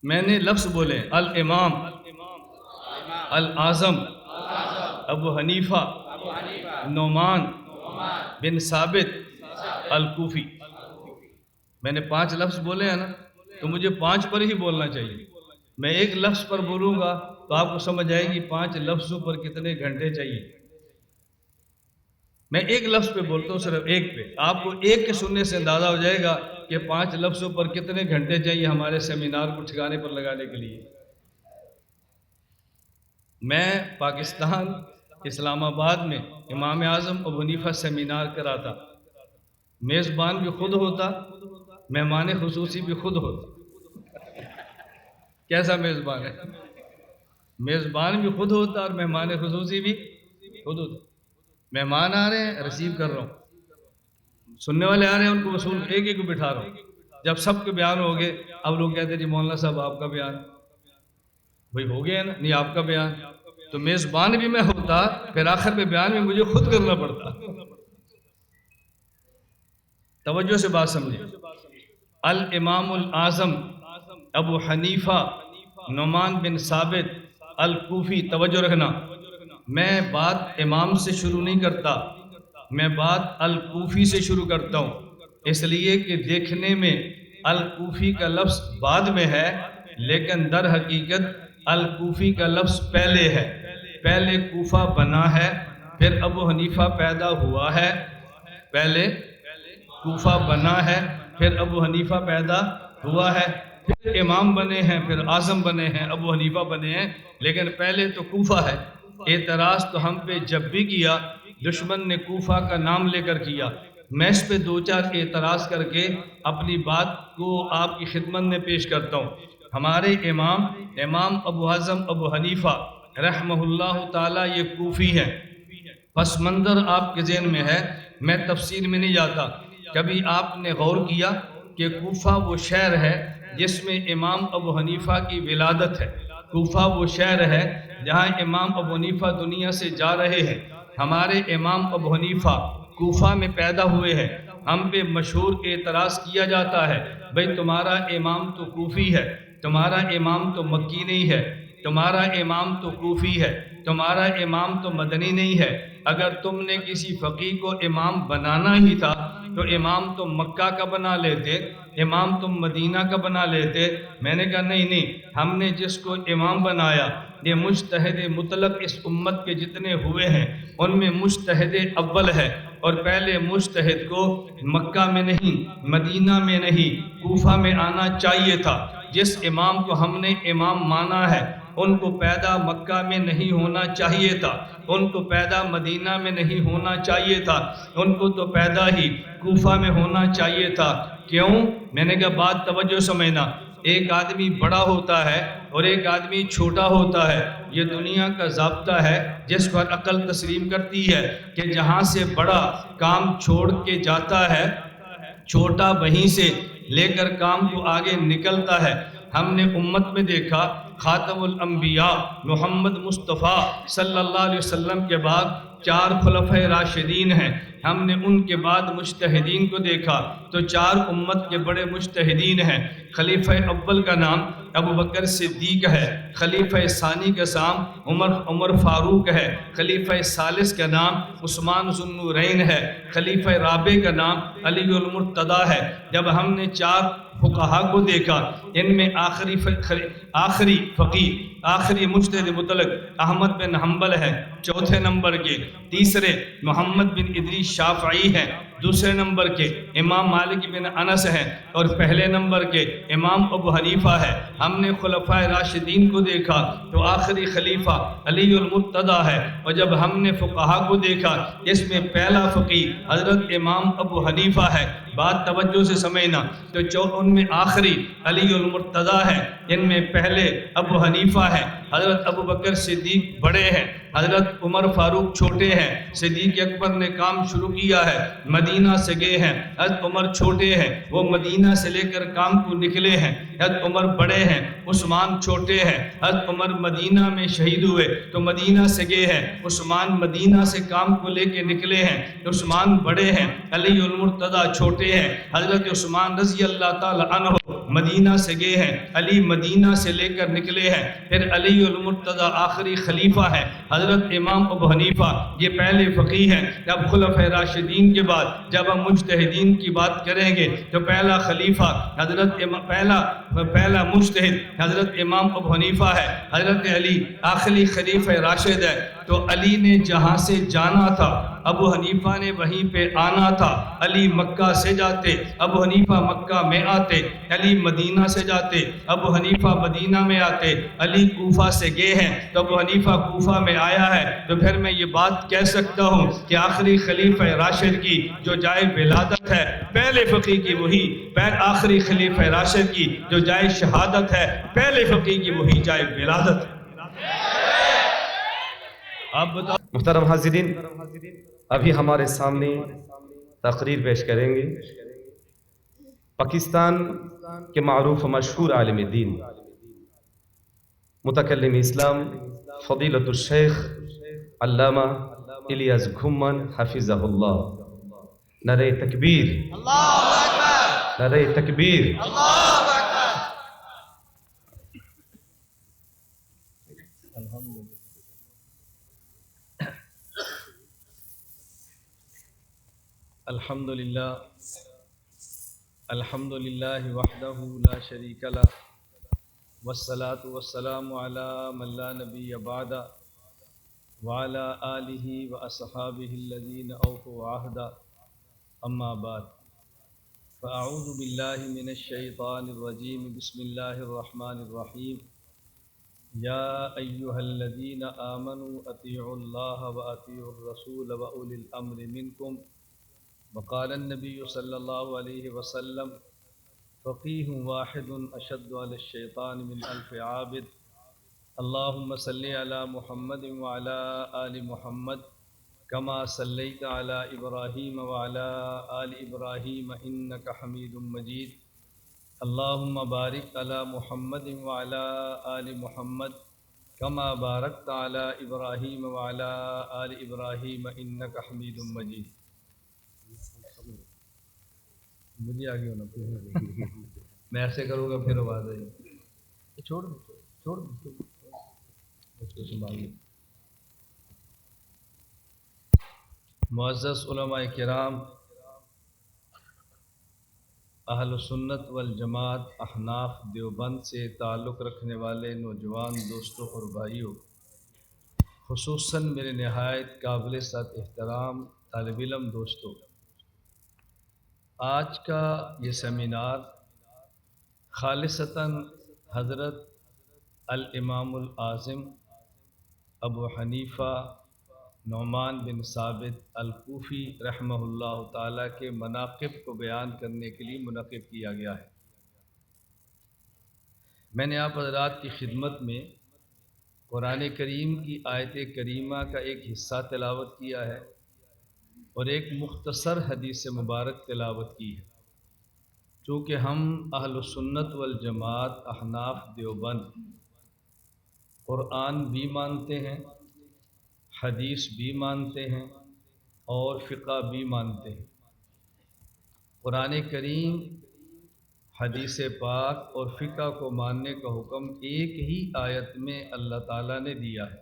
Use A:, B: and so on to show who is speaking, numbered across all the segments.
A: میں نے لفظ بولے الامام الاعظم ابو حنیفہ نعمان بن ثابت الکوفی. میں نے 5 لفظ بولے ہیں نا، تو مجھے 5 پر ہی بولنا چاہیے. میں ایک لفظ پر بولوں گا تو آپ کو سمجھ آئے گی 5 لفظوں پر کتنے گھنٹے چاہیے. میں ایک لفظ پہ بولتا ہوں، صرف ایک پہ. آپ کو ایک کے سننے سے اندازہ ہو جائے گا کہ 5 لفظوں پر کتنے گھنٹے چاہیے ہمارے سیمینار کو ٹھکانے پر لگانے کے لیے. میں پاکستان اسلام آباد میں امام اعظم ابو حنیفہ سیمینار کراتا. میزبان بھی خود ہوتا، مہمان خصوصی بھی خود ہوتا. کیسا میزبان ہے؟ میزبان بھی خود ہوتا اور مہمان خصوصی بھی خود ہوتا. مہمان آ رہے ہیں، ریسیو کر رہا ہوں. سننے والے آ رہے ہیں، ان کو وصول ایک ایک کو بٹھا رہا ہوں. جب سب کے بیان ہو گئے، اب لوگ کہتے ہیں جی مولانا صاحب آپ کا بیان. بھئی ہو گیا نا، نہیں آپ کا بیان. تو میزبان بھی میں ہوتا، پھر آخر میں بیان میں مجھے خود کرنا پڑتا. توجہ سے بات سمجھیں. الامام الاعظم ابو حنیفہ نعمان بن ثابت الکوفی. توجہ رکھنا، میں بات امام سے شروع نہیں کرتا، میں بات الکوفی سے شروع کرتا ہوں. اس لیے کہ دیکھنے میں الکوفی کا لفظ بعد میں ہے، لیکن در حقیقت الکوفی کا لفظ پہلے ہے. پہلے کوفہ بنا ہے، پھر ابو حنیفہ پیدا ہوا ہے. پہلے کوفہ بنا ہے، پھر ابو حنیفہ پیدا ہوا ہے، پھر امام بنے ہیں، پھر اعظم بنے ہیں، ابو حنیفہ بنے ہیں. لیکن پہلے تو کوفہ ہے. اعتراض تو ہم پہ جب بھی کیا، دشمن نے کوفہ کا نام لے کر کیا. میں اس پہ 2-4 اعتراض کر کے اپنی بات کو آپ کی خدمت میں پیش کرتا ہوں. ہمارے امام ابو اعظم ابو حنیفہ رحمہ اللہ تعالیٰ یہ کوفی ہے. پس منظر آپ کے ذہن میں ہے، میں تفسیر میں نہیں جاتا. کبھی آپ نے غور کیا کہ کوفہ وہ شہر ہے جس میں امام ابو حنیفہ کی ولادت ہے؟ کوفہ وہ شہر ہے جہاں امام ابو حنیفہ دنیا سے جا رہے ہیں. ہمارے امام ابو حنیفہ کوفہ میں پیدا ہوئے ہیں. ہم پہ مشہور اعتراض کیا جاتا ہے، بھئی تمہارا امام تو کوفی ہے، تمہارا امام تو مکی نہیں ہے، تمہارا امام تو کوفی ہے، تمہارا امام تو مدنی نہیں ہے. اگر تم نے کسی فقیہ کو امام بنانا ہی تھا تو امام تو مکہ کا بنا لیتے، امام تم مدینہ کا بنا لیتے. میں نے کہا نہیں، ہم نے جس کو امام بنایا، یہ مجتہد مطلق اس امت کے جتنے ہوئے ہیں ان میں مجتہد اول ہے. اور پہلے مجتہد کو مکہ میں نہیں، مدینہ میں نہیں، کوفہ میں آنا چاہیے تھا. جس امام کو ہم نے امام مانا ہے ان کو پیدا مکہ میں نہیں ہونا چاہیے تھا، ان کو پیدا مدینہ میں نہیں ہونا چاہیے تھا، ان کو تو پیدا ہی کوفہ میں ہونا چاہیے تھا. کیوں؟ میں نے کہا بات توجہ سمجھنا. ایک آدمی بڑا ہوتا ہے اور ایک آدمی چھوٹا ہوتا ہے. یہ دنیا کا ضابطہ ہے جس پر عقل تسلیم کرتی ہے کہ جہاں سے بڑا کام چھوڑ کے جاتا ہے، چھوٹا وہیں سے لے کر کام کو آگے نکلتا ہے. ہم نے امت میں دیکھا خاتم الانبیاء محمد مصطفیٰ صلی اللہ علیہ وسلم کے بعد 4 خلفۂ راشدین ہیں. ہم نے ان کے بعد مجتہدین کو دیکھا تو 4 امت کے بڑے مجتہدین ہیں. خلیفہ اول کا نام ابو بکر صدیق ہے، خلیفہ ثانی کا نام عمر فاروق ہے، خلیفہ ثالث کا نام عثمان ذو النورین ہے، خلیفہ رابع کا نام علی المرتضیٰ ہے. جب ہم نے 4 فقہا کو دیکھا، ان میں آخری فقیہ، آخری مجتہد مطلق احمد بن حنبل ہے، چوتھے نمبر کے. تیسرے محمد بن ادریس شافعی ہیں، دوسرے نمبر کے امام مالک بن انس ہیں، اور پہلے نمبر کے امام ابو حنیفہ ہے. ہم نے خلفائے راشدین کو دیکھا تو آخری خلیفہ علی المرتضیٰ ہے. اور جب ہم نے فقہا کو دیکھا اس میں پہلا فقیہ حضرت امام ابو حنیفہ ہے. بات توجہ سے سمجھنا. تو ان میں آخری علی المرتضیٰ ہے، ان میں پہلے ابو حنیفہ ہے. حضرت ابو بکر صدیق بڑے ہیں، حضرت عمر فاروق چھوٹے ہیں. صدیق اکبر نے کام شروع کیا ہے، مدینہ سے گئے ہیں. حضرت عمر چھوٹے ہیں، وہ مدینہ سے لے کر کام کو نکلے ہیں. حضرت عمر بڑے ہیں، عثمان چھوٹے ہیں. حضرت عمر مدینہ میں شہید ہوئے تو مدینہ سے گئے ہیں، عثمان مدینہ سے کام کو لے کے نکلے ہیں. عثمان بڑے ہیں، علی المرتضیٰ چھوٹے ہیں. حضرت عثمان رضی اللہ تعالی عنہ مدینہ سے گئے ہیں، علی مدینہ سے لے کر نکلے ہیں، پھر علی المرتضی آخری خلیفہ ہے، حضرت امام ابو حنیفہ یہ پہلے فقیہ ہیں۔ جب خلفۂ راشدین کے بعد جب ہم مجتہدین کی بات کریں گے تو پہلا خلیفہ پہلا مجتہد حضرت امام ابو حنیفہ ہے، حضرت علی آخری خلیفہ راشد ہے۔ تو علی نے جہاں سے جانا تھا ابو حنیفہ نے وہیں پہ آنا تھا۔ علی مکہ سے جاتے، ابو حنیفہ مکہ میں آتے، علی مدینہ سے جاتے، ابو حنیفہ مدینہ میں آتے، علی کوفہ سے گئے ہیں تو ابو حنیفہ کوفہ میں آیا ہے۔ تو پھر میں یہ بات کہہ سکتا ہوں کہ آخری خلیفہ راشد کی جو جائے ولادت ہے پہلے فقیہ کی وہی، آخری خلیفہ راشد کی جو جائے شہادت ہے پہلے فقیہ کی وہی جائے ولادت ہے۔ آپ بتاؤ
B: محترم حاضرین، ابھی ہمارے سامنے تقریر پیش کریں گے پاکستان کے معروف و مشہور عالم دین متکلم اسلام فضیلۃ الشیخ علامہ الیاس گھمن حفظہ اللہ۔ نعرہ تکبیر، نعرہ تکبیر۔
A: الحمدللہ الحمدللہ وحدہ لا شریک لہ والصلاة والسلام علی من لا نبی بعدہ وعلی آلہ واصحابہ الذین اوفوا عہدہ اما بعد فاعوذ باللہ من الشیطان الرجیم بسم اللہ الرحمن الرحیم یا ایہا الذین آمنوا اطیعوا اللہ واطیعوا الرسول واولی الامر منکم وقال النبی صلی اللہ علیہ وسلم فقیہ واحد اشد علی الشیطان من الف عابد اللہم صلی علی محمد وعلی آل محمد کما صلیت علی ابراہیم وعلی آل ابراہیم انک حمید مجید اللہم بارک علی محمد وعلی آل محمد کما بارکت علی ابراہیم وعلی آل ابراہیم انک حمید مجید۔ مجھے آگے ہونا میں ایسے کروں گا پھر آواز آئے گی، چھوڑ اس کو سنبھال۔ معزز علماء کرام، اہل سنت والجماعت احناف دیوبند سے تعلق رکھنے والے نوجوان دوستوں اور بھائیوں، خصوصاً میرے نہایت قابل صد احترام طالب علم دوستوں، آج کا یہ سیمینار خالصتاً حضرت الامام الاعظم ابو حنیفہ نعمان بن ثابت الکوفی رحمہ اللہ تعالیٰ کے مناقب کو بیان کرنے کے لیے منعقد کیا گیا ہے۔ میں نے آپ حضرات کی خدمت میں قرآن کریم کی آیت کریمہ کا ایک حصہ تلاوت کیا ہے اور ایک مختصر حدیث مبارک تلاوت کی ہے۔ چونکہ ہم اہل سنت والجماعت احناف دیوبند قرآن بھی مانتے ہیں، حدیث بھی مانتے ہیں اور فقہ بھی مانتے ہیں۔ قرآن کریم، حدیث پاک اور فقہ کو ماننے کا حکم ایک ہی آیت میں اللہ تعالیٰ نے دیا ہے۔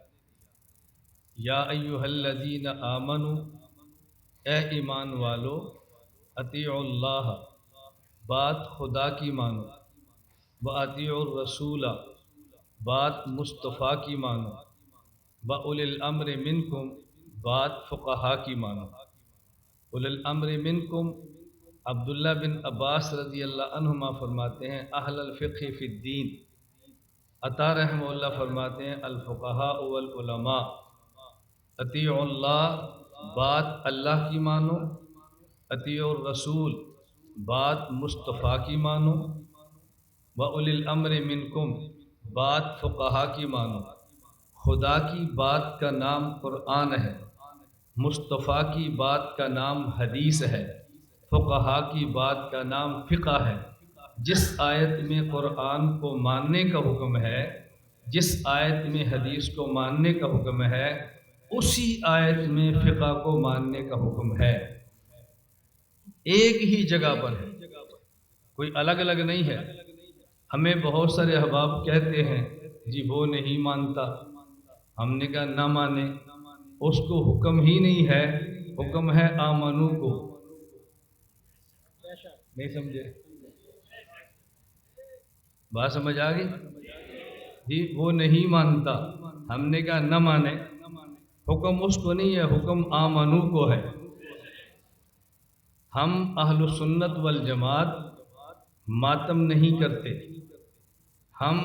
A: یا ایھا الذین آمنوا، اے ایمان والو، اطیعوا اللہ، بات خدا کی مانو، واطیعوا الرسول، بات مصطفیٰ کی مانو، واولی الامر منکم، بات فقہا کی مانو۔ اولی الامر منکم، عبداللہ بن عباس رضی اللہ عنہما فرماتے ہیں اہل الفقہ فی الدین، عطا رحمہ اللہ فرماتے ہیں الفقہاء والعلماء۔ اطیعوا اللہ، بات اللہ کی مانو، اطیعوا الرسول، بات مصطفیٰ کی مانو، واولی الامر منکم، بات فقہا کی مانو۔ خدا کی بات کا نام قرآن ہے، مصطفیٰ کی بات کا نام حدیث ہے، فقہا کی بات کا نام فقہ ہے۔ جس آیت میں قرآن کو ماننے کا حکم ہے، جس آیت میں حدیث کو ماننے کا حکم ہے، اسی آیت میں فقہ کو ماننے کا حکم ہے۔ ایک ہی جگہ پر ہے، کوئی الگ الگ نہیں ہے۔ ہمیں بہت سارے احباب کہتے ہیں جی وہ نہیں مانتا، ہم نے کہا نہ مانے، اس کو حکم ہی نہیں ہے، حکم ہے آمنو کو، نہیں سمجھے؟ بات سمجھ آ گئی؟ جی وہ نہیں مانتا، ہم نے کہا نہ مانے، حکم اس کو نہیں ہے، حکم آمنو کو ہے۔ ہم اہل سنت والجماعت ماتم نہیں کرتے، ہم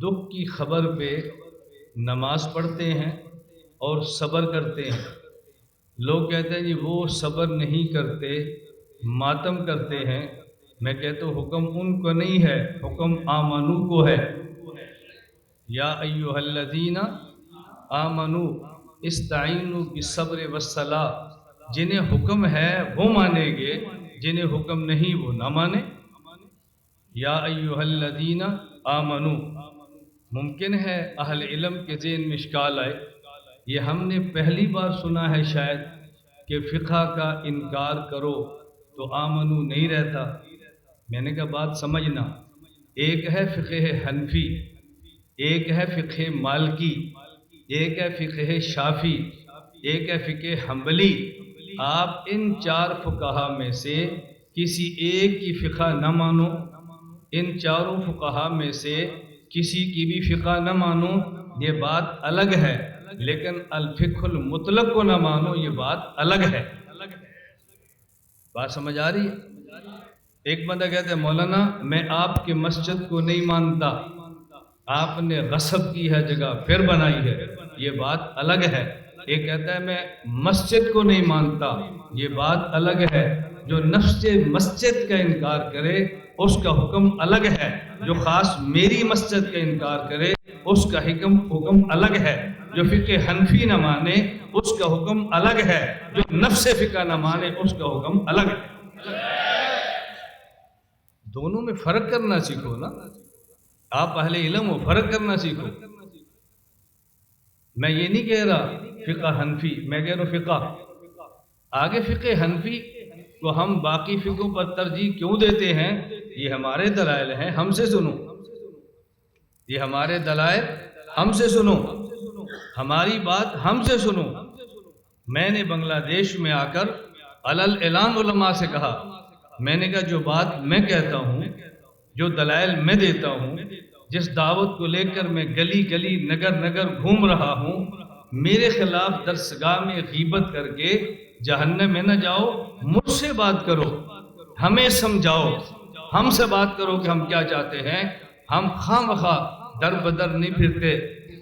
A: دکھ کی خبر پہ نماز پڑھتے ہیں اور صبر کرتے ہیں۔ لوگ کہتے ہیں جی وہ صبر نہیں کرتے، ماتم کرتے ہیں، میں کہتا ہوں حکم ان کو نہیں ہے، حکم آمنو کو ہے۔ یا ایھا الذین آمنو استعینوا بالصبر والصلاۃ، جنہیں حکم ہے وہ مانیں گے، جنہیں حکم نہیں وہ نہ مانیں۔ یا ایھا الذین آمنو، ممکن ہے اہل علم کے ذہن میں اشکال آئے، یہ ہم نے پہلی بار سنا ہے شاید کہ فقہ کا انکار کرو تو آمنو نہیں رہتا۔ میں نے کہا بات سمجھنا، ایک ہے فقہ حنفی، ایک ہے فقہ مالکی، ایک ہے فقہ شافعی، ایک ہے فقہ حنبلی۔ آپ ان چار فقہا میں سے کسی ایک کی فقہ نہ مانو، ان چاروں فقہا میں سے کسی کی بھی فقہ نہ مانو، یہ بات الگ ہے، لیکن الفقہ المطلق کو نہ مانو، یہ بات الگ ہے۔ بات سمجھ آ رہی ہے؟ ایک بندہ کہتا ہے مولانا میں آپ کی مسجد کو نہیں مانتا، آپ نے غصب کی ہے جگہ پھر بنائی ہے، یہ بات الگ ہے۔ ایک کہتا ہے میں مسجد کو نہیں مانتا، یہ بات الگ ہے۔ جو نفس مسجد کا انکار کرے اس کا حکم الگ ہے، جو خاص میری مسجد کا انکار کرے اس کا حکم الگ ہے۔ جو فقہ حنفی نہ مانے اس کا حکم الگ ہے، جو نفس فقہ نہ مانے اس کا حکم الگ ہے۔ دونوں میں فرق کرنا سیکھو نا، آپ اہل علم ہو، فرق کرنا سیکھو۔ میں یہ نہیں کہہ رہا فقہ حنفی، میں کہہ رہا ہوں فقہ آگے۔ فقہ حنفی کو ہم باقی فقہوں پر ترجیح کیوں دیتے ہیں؟ یہ ہمارے دلائل ہیں، ہم سے سنو، یہ ہمارے دلائل ہم سے سنو، ہماری بات ہم سے سنو۔ میں نے بنگلہ دیش میں آ کر علل اعلان علماء سے کہا، میں نے کہا جو بات میں کہتا ہوں، جو دلائل میں دیتا ہوں، جس دعوت کو لے کر میں گلی گلی نگر نگر گھوم رہا ہوں، میرے خلاف درسگاہ میں غیبت کر کے جہنم میں نہ جاؤ، مجھ سے بات کرو، ہمیں سمجھاؤ، ہم سے بات کرو کہ ہم کیا چاہتے ہیں۔ ہم خواہ مخواہ در بدر نہیں پھرتے،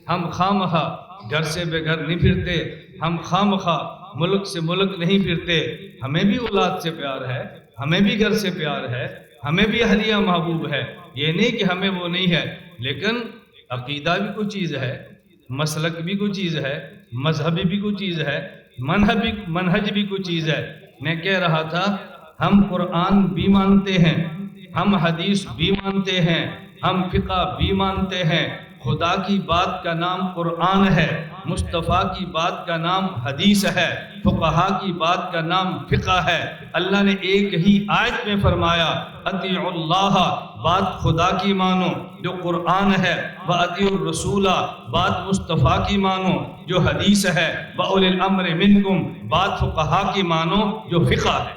A: ہم خواہ مخواہ گھر سے بے گھر نہیں پھرتے، ہم خواہ مخواہ ملک سے ملک نہیں پھرتے۔ ہمیں بھی اولاد سے پیار ہے، ہمیں بھی گھر سے پیار ہے، ہمیں بھی اہلیہ محبوب ہے، یہ نہیں کہ ہمیں وہ نہیں ہے، لیکن عقیدہ بھی کوئی چیز ہے، مسلک بھی کوئی چیز ہے، مذہبی بھی کوئی چیز ہے، منہج بھی کوئی چیز ہے۔ میں کہہ رہا تھا ہم قرآن بھی مانتے ہیں، ہم حدیث بھی مانتے ہیں، ہم فقہ بھی مانتے ہیں۔ خدا کی بات کا نام قرآن ہے، مصطفیٰ کی بات کا نام حدیث ہے، فقہا کی بات کا نام فقہ ہے۔ اللہ نے ایک ہی آیت میں فرمایا اطیعوا اللہ، بات خدا کی مانو جو قرآن ہے، وَأَطِیعُوا الرَّسُولَ، بات مصطفیٰ کی مانو جو حدیث ہے، وَأُولِي الْأَمْرِ مِنْکُمْ، بات فقہا کی مانو جو فقہ ہے۔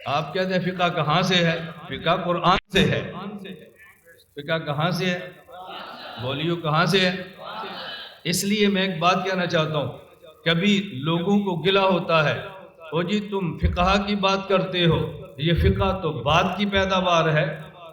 A: آپ کہتے ہیں فقہ کہاں سے ہے؟ فقہ قرآن سے ہے۔ فقہ کہاں سے ہے؟ بولیو کہاں سے ہے؟ اس لیے میں ایک بات کہنا چاہتا ہوں، کبھی لوگوں کو گلہ ہوتا ہے او جی تم فقہ کی بات کرتے ہو، یہ فقہ تو بعد کی پیداوار ہے،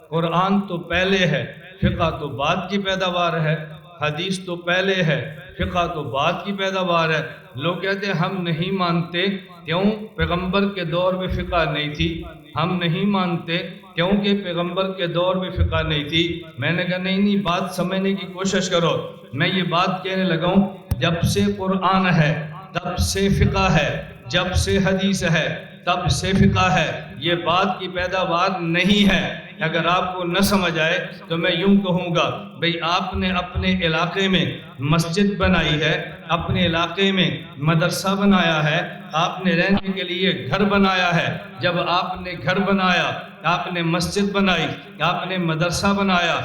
A: قرآن تو پہلے ہے، فقہ تو بعد کی پیداوار ہے، حدیث تو پہلے ہے، فقہ تو بعد کی پیداوار ہے۔ لوگ کہتے ہیں ہم نہیں مانتے، کیوں؟ پیغمبر کے دور میں فقہ نہیں تھی۔ ہم نہیں مانتے کیونکہ پیغمبر کے دور میں فقہ نہیں تھی۔ میں نے کہا نہیں بات سمجھنے کی کوشش کرو۔ میں یہ بات کہنے لگا ہوں، جب سے قرآن ہے تب سے فقہ ہے، جب سے حدیث ہے تب سے فقہ ہے، یہ بات کی پیداوار نہیں ہے۔ اگر آپ کو نہ سمجھ آئے تو میں یوں کہوں گا، بھئی آپ نے اپنے علاقے میں مسجد بنائی ہے، اپنے علاقے میں مدرسہ بنایا ہے، آپ نے رہنے کے لیے گھر بنایا ہے۔ جب آپ نے گھر بنایا، آپ نے مسجد بنائی، آپ نے مدرسہ بنایا،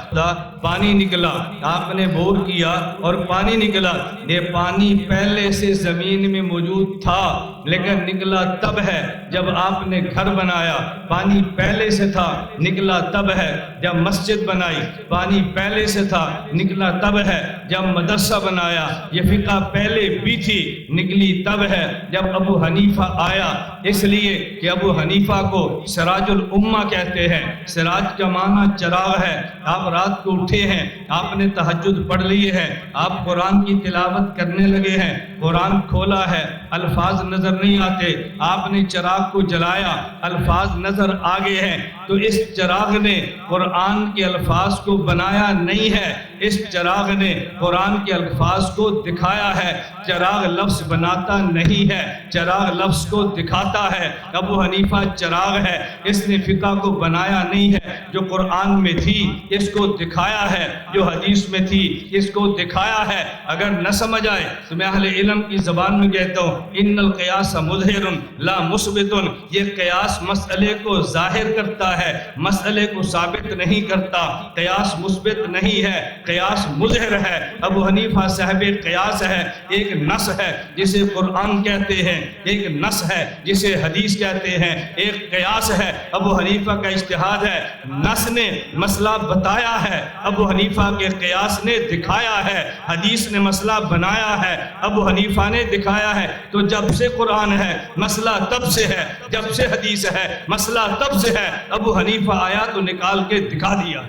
A: پانی نکلا، آپ نے بور کیا اور پانی نکلا۔ یہ پانی پہلے سے زمین میں موجود تھا، لیکن نکلا تب ہے جب آپ نے گھر بنایا۔ پانی پہلے سے تھا، نکلا تب ہے جب مسجد بنائی۔ پانی پہلے سے تھا، نکلا تب ہے جب مدرسہ بنایا۔ یہ فقہ پہلے بھی تھی، نکلی تب ہے جب ابو حنیفہ آیا۔ اس لیے کہ ابو حنیفہ کو سراج الامہ کہتے ہیں۔ سراج کا معنی چراغ ہے۔ آپ رات کو اٹھے ہیں، آپ نے تہجد پڑھ لیے ہیں، آپ قرآن کی تلاوت کرنے لگے ہیں، قرآن کھولا ہے، الفاظ نظر نہیں آتے، آپ نے چراغ کو جلایا، الفاظ نظر آگے ہیں، تو اس چراغ نے قرآن کے الفاظ کو بنایا نہیں ہے، اس چراغ نے قرآن کے الفاظ کو دکھایا ہے۔ چراغ لفظ بناتا نہیں ہے، چراغ لفظ کو دکھاتا ہے۔ ابو حنیفہ چراغ ہے، اس نے فقہ کو بنایا نہیں ہے، جو قرآن میں تھی اس کو دکھایا ہے، جو حدیث میں تھی اس کو دکھایا ہے۔ اگر نہ سمجھ آئے تو میں اہل علم کی زبان میں کہتا ہوں، ان القیاس مظہر لا مثبت، یہ قیاس مسئلے کو ظاہر کرتا ہے، مسئلے کو ثابت نہیں کرتا۔ قیاس مثبت نہیں ہے، قیاس مظہر ہے۔ ابو حنیفہ صاحب قیاس ہے، ایک نص ہے جسے قرآن کہتے ہیں، ایک نص ہے جسے حدیث کہتے ہیں، ایک قیاس ہے۔ ابو حنیفہ کا اجتہاد ہے، نص نے مسئلہ بتایا ہے، ابو حنیفہ کے قیاس نے دکھایا ہے، حدیث نے مسئلہ بنایا ہے، ابو حنیفہ نے دکھایا ہے۔ تو جب سے قرآن ہے مسئلہ تب سے ہے، جب سے حدیث ہے مسئلہ تب سے ہے۔ ابو حنیفہ آیا تو نکال کے دکھا دیا۔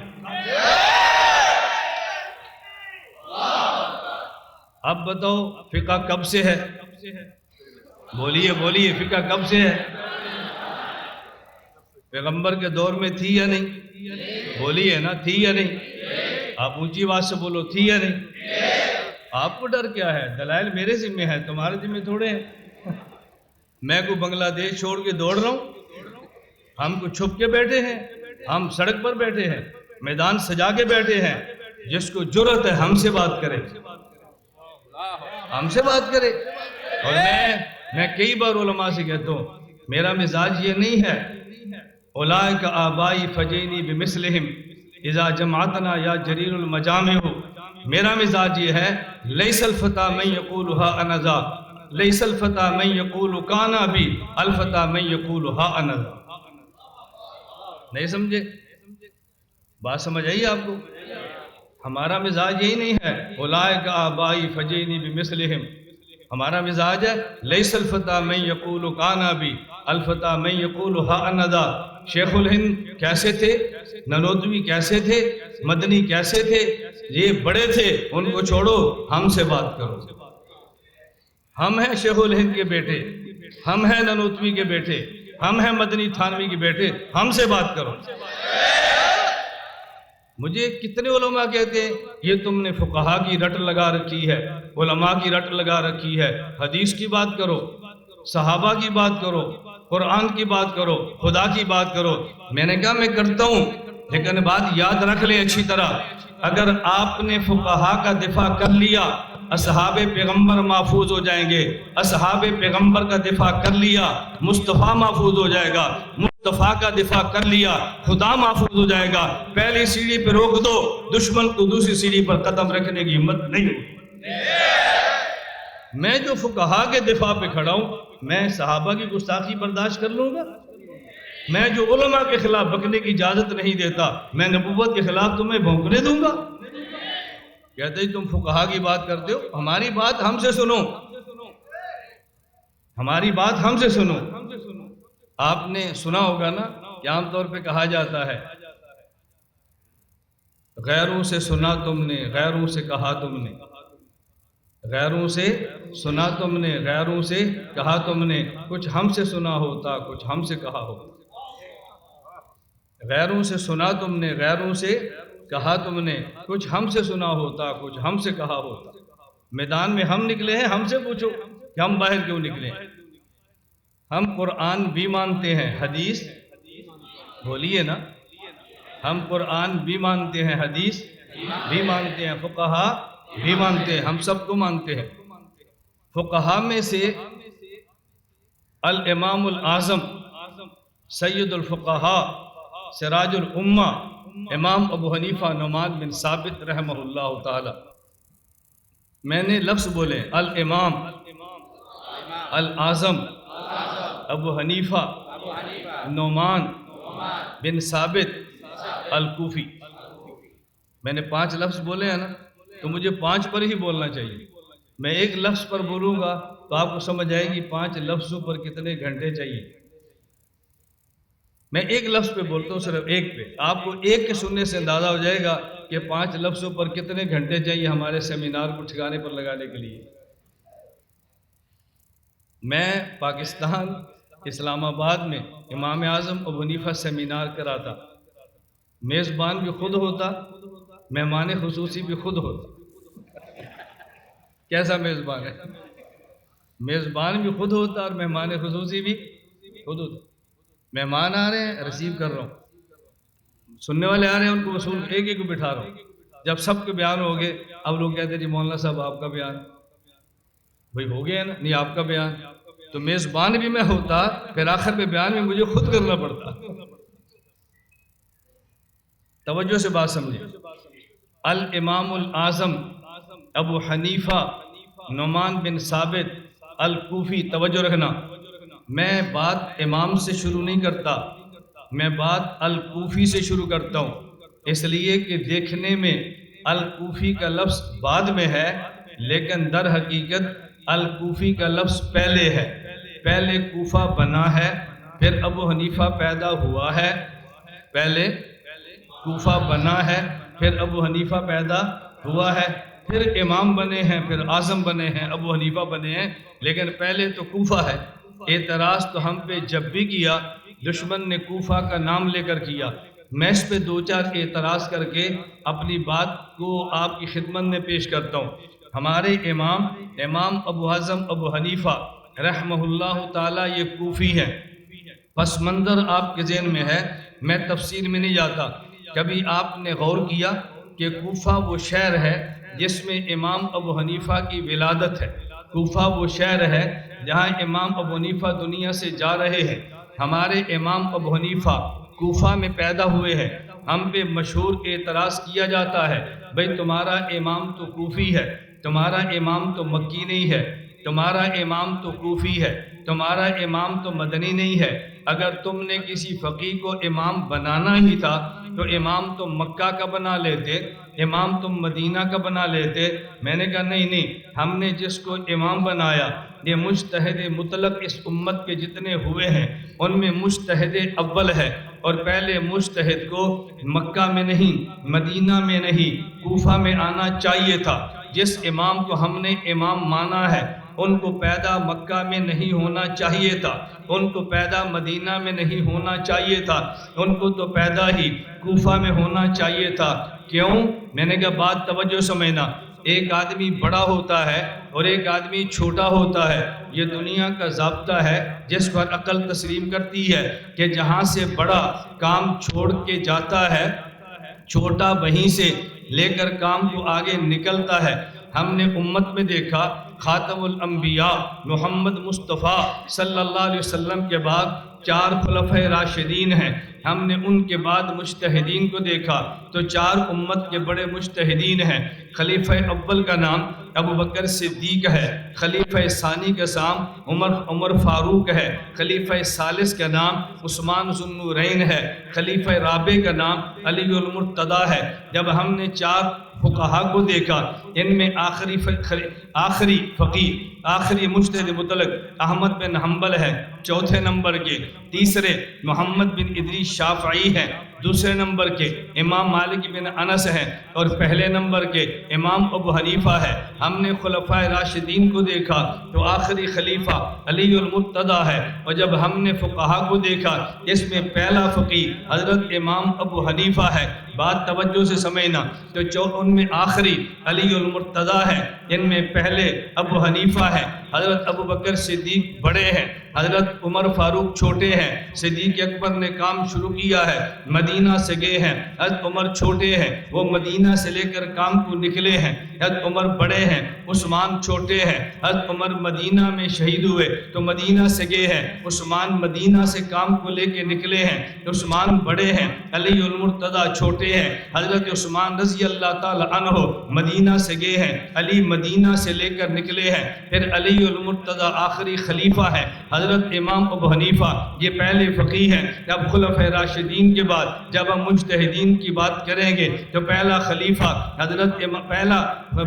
A: اب بتاؤ فقہ کب سے ہے؟ بولیے بولیے، فقہ کب سے ہے؟ پیغمبر کے دور میں تھی یا نہیں؟ بولیے نا، تھی یا نہیں؟ آپ اونچی آواز سے بولو، تھی یا نہیں؟ آپ کو ڈر کیا ہے؟ دلائل میرے ذمہ ہے، تمہارے ذمہ تھوڑے ہیں۔ میں کو بنگلہ دیش چھوڑ کے دوڑ رہا ہوں، ہم کو چھپ کے بیٹھے ہیں، ہم سڑک پر بیٹھے ہیں، میدان سجا کے بیٹھے ہیں۔ جس کو جرأت ہے ہم سے بات کرے، ہم سے بات کرے۔ اور میں کئی بار علماء سے کہتا ہوں، میرا مزاج یہ نہیں ہے اولئک آبائی فجینی بمثلہم اذا جمعتنا یا جریر المجامع۔ میرا مزاج یہ ہے، لیس الفتى من یقول ہا انا ذا، لیس الفتى من یقول کانا بی، الفتى من یقول ہا انا ذا۔ نہیں سمجھے؟ بات سمجھ آئی آپ کو؟ ہمارا مزاج یہی نہیں ہے اولئک آبائی فجینی بمثلہم، ہمارا مزاج ہے لیس الفتى من یقول کانا بی، الفتى من یقول ہا انا ذا۔ شیخ الہند کیسے تھے؟ نانوتوی کیسے تھے؟ مدنی کیسے تھے؟ یہ بڑے تھے، ان کو چھوڑو، ہم سے بات کرو۔ ہم ہیں شیخ الہند کے بیٹے، ہم ہیں نانوتوی کے بیٹے، ہم ہیں مدنی تھانوی کے بیٹے، ہم سے بات کرو۔ مجھے کتنے علماء کہتے ہیں یہ تم نے فقہا کی رٹ لگا رکھی ہے، علماء کی رٹ لگا رکھی ہے، حدیث کی بات کرو، صحابہ کی بات کرو، قرآن کی بات کرو، خدا کی بات کرو۔ میں نے کہا میں کرتا ہوں، لیکن بات یاد رکھ لیں اچھی طرح، اگر آپ نے فقہا کا دفاع کر لیا اصحاب پیغمبر محفوظ ہو جائیں گے، اصحاب پیغمبر کا دفاع کر لیا مصطفیٰ محفوظ ہو جائے گا، مصطفیٰ کا دفاع کر لیا خدا محفوظ ہو جائے گا۔ پہلی سیڑھی پہ روک دو، دشمن کو دوسری سیڑھی پر قدم رکھنے کی ہمت نہیں ہوگی۔ میں جو فقہا کے دفاع پہ کھڑا ہوں، میں صحابہ کی گستاخی برداشت کر لوں گا؟ میں جو علماء کے خلاف بکنے کی اجازت نہیں دیتا، میں نبوت کے خلاف تمہیں بھونکنے دوں گا؟ کہتے ہیں تم فقہا کی بات کرتے ہو، ہماری بات ہم سے سنو، ہماری بات ہم سے سنو۔ آپ نے سنا ہوگا نا کہ عام طور پہ کہا جاتا ہے غیروں سے سنا تم نے، غیروں سے کہا تم نے، غیروں سے سنا تم نے، غیروں سے کہا تم نے، کچھ ہم سے سنا ہوتا، کچھ ہم سے کہا ہوتا۔ غیروں سے سنا تم نے، غیروں سے کہا تم نے، کچھ ہم سے سنا ہوتا، کچھ ہم سے کہا ہوتا۔ میدان میں ہم نکلے ہیں، ہم سے پوچھو کہ ہم باہر کیوں نکلے ہیں۔ ہم قرآن بھی مانتے ہیں، حدیث بولیے نا، ہم قرآن بھی مانتے ہیں، حدیث بھی مانتے ہیں، فقہا بھی مانتے ہیں، ہم سب کو مانتے ہیں۔ فقہا میں سے الامام الاعظم سید الفقہا سراج الامہ امام ابو حنیفہ نعمان بن ثابت رحمہ اللہ تعالی، میں نے لفظ بولے الامام الاعظم ابو حنیفہ نعمان بن ثابت الکوفی، میں نے 5 لفظ بولے ہیں نا، تو مجھے 5 پر ہی بولنا چاہیے۔ میں ایک لفظ پر بولوں گا تو آپ کو سمجھ آئے گی 5 لفظوں پر کتنے گھنٹے چاہیے۔ میں ایک لفظ پہ بولتا ہوں، صرف ایک پہ، آپ کو ایک کے سننے سے اندازہ ہو جائے گا کہ 5 لفظوں پر کتنے گھنٹے چاہیے ہمارے سیمینار کو ٹھکانے پر لگانے کے لیے۔ میں پاکستان اسلام آباد میں امام اعظم ابو حنیفہ سیمینار کراتا، میزبان بھی خود ہوتا، مہمان خصوصی بھی خود ہوتا۔ کیسا میزبان ہے؟ میزبان بھی خود ہوتا اور مہمان خصوصی بھی خود ہوتا۔ مہمان آ رہے ہیں، ریسیو کر رہا ہوں، سننے والے آ رہے ہیں، ان کو وصول ایک ایک کو بٹھا رہا ہوں۔ جب سب کے بیان ہو گئے، اب لوگ کہتے ہیں جی مولانا صاحب آپ کا بیان، بھئی ہو گیا نا، نہیں آپ کا بیان، تو میزبان بھی میں ہوتا، پھر آخر میں بیان میں مجھے خود کرنا پڑتا۔ توجہ سے بات سمجھیں، الامام الاعظم ابو حنیفہ نعمان بن ثابت الکوفی، توجہ رکھنا، میں بات امام سے شروع نہیں کرتا، میں بات الکوفی سے شروع کرتا ہوں، اس لیے کہ دیکھنے میں الکوفی کا لفظ بعد میں ہے، لیکن در حقیقت الکوفی کا لفظ پہلے ہے۔ پہلے کوفہ بنا ہے، پھر ابو حنیفہ پیدا ہوا ہے، پہلے کوفہ بنا ہے، پھر ابو حنیفہ پیدا ہوا ہے، پھر امام بنے ہیں، پھر اعظم بنے ہیں، ابو حنیفہ بنے ہیں، لیکن پہلے تو کوفہ ہے۔ اعتراض تو ہم پہ جب بھی کیا، دشمن نے کوفہ کا نام لے کر کیا، میں اس پہ 2-4 اعتراض کر کے اپنی بات کو آپ کی خدمت میں پیش کرتا ہوں۔ ہمارے امام ابو حزم ابو حنیفہ رحمہ اللہ تعالیٰ یہ کوفی ہے۔ پس منظر آپ کے ذہن میں ہے، میں تفصیل میں نہیں جاتا۔ کبھی آپ نے غور کیا کہ کوفہ وہ شہر ہے جس میں امام ابو حنیفہ کی ولادت ہے؟ کوفہ وہ شہر ہے جہاں امام ابو حنیفہ دنیا سے جا رہے ہیں۔ ہمارے امام ابو حنیفہ کوفہ میں پیدا ہوئے ہیں۔ ہم پہ مشہور اعتراض کیا جاتا ہے، بھئی تمہارا امام تو کوفی ہے، تمہارا امام تو مکی نہیں ہے، تمہارا امام تو کوفی ہے، تمہارا امام تو مدنی نہیں ہے۔ اگر تم نے کسی فقیہ کو امام بنانا ہی تھا تو امام تم مکہ کا بنا لیتے، امام تم مدینہ کا بنا لیتے۔ میں نے کہا نہیں، ہم نے جس کو امام بنایا، یہ مجتہد مطلق اس امت کے جتنے ہوئے ہیں ان میں مجتہد اول ہے، اور پہلے مجتہد کو مکہ میں نہیں، مدینہ میں نہیں، کوفہ میں آنا چاہیے تھا۔ جس امام کو ہم نے امام مانا ہے ان کو پیدا مکہ میں نہیں ہونا چاہیے تھا، ان کو پیدا مدینہ میں نہیں ہونا چاہیے تھا، ان کو تو پیدا ہی کوفہ میں ہونا چاہیے تھا۔ کیوں؟ میں نے کہا بات توجہ سمجھنا، ایک آدمی بڑا ہوتا ہے اور ایک آدمی چھوٹا ہوتا ہے، یہ دنیا کا ضابطہ ہے جس پر عقل تسلیم کرتی ہے کہ جہاں سے بڑا کام چھوڑ کے جاتا ہے، چھوٹا وہیں سے لے کر کام کو آگے نکلتا ہے۔ ہم نے امت میں دیکھا خاتم الانبیاء محمد مصطفیٰ صلی اللہ علیہ وسلم کے بعد 4 خلفۂ راشدین ہیں، ہم نے ان کے بعد مجتہدین کو دیکھا تو 4 امت کے بڑے مجتہدین ہیں۔ خلیفہ اول کا نام ابو بکر صدیق ہے، خلیفہ ثانی کا نام عمر فاروق ہے، خلیفہ ثالث کا نام عثمان ذو النورین ہے، خلیفہ رابع کا نام علی المرتضیٰ ہے۔ جب ہم نے 4 فقہا کو دیکھا، ان میں آخری فقیہ، آخری مجتہد مطلق احمد بن حنبل ہے، چوتھے نمبر کے، تیسرے محمد بن ادریس شافعی ہیں، دوسرے نمبر کے امام مالک بن انس ہیں، اور پہلے نمبر کے امام ابو حنیفہ ہے۔ ہم نے خلفائے راشدین کو دیکھا تو آخری خلیفہ علی المرتضیٰ ہے، اور جب ہم نے فقہا کو دیکھا اس میں پہلا فقیہ حضرت امام ابو حنیفہ ہے۔ بات توجہ سے سمجھنا، تو ان میں آخری علی المرتضیٰ ہے، ان میں پہلے ابو حنیفہ ہے۔ حضرت ابو بکر صدیق بڑے ہیں، حضرت عمر فاروق چھوٹے ہیں، صدیق اکبر نے کام شروع کیا ہے، مدینہ سے گئے ہیں، حضرت عمر چھوٹے ہیں، وہ مدینہ سے لے کر کام کو نکلے ہیں، حضرت عمر بڑے ہیں، عثمان چھوٹے ہیں، حضرت عمر مدینہ میں شہید ہوئے تو مدینہ سے گئے ہیں، عثمان مدینہ سے کام کو لے کے نکلے ہیں، عثمان بڑے ہیں، علی المرتضیٰ چھوٹے ہیں، حضرت عثمان رضی اللہ تعالی عنہ مدینہ سے گئے ہیں، علی مدینہ سے لے کر نکلے ہیں، پھر علی المرتضیٰ آخری خلیفہ ہے، حضرت امام ابو حنیفہ یہ پہلے فقیہ ہیں۔ جب خلفۂ راشدین کے بعد جب ہم مجتہدین کی بات کریں گے تو پہلا خلیفہ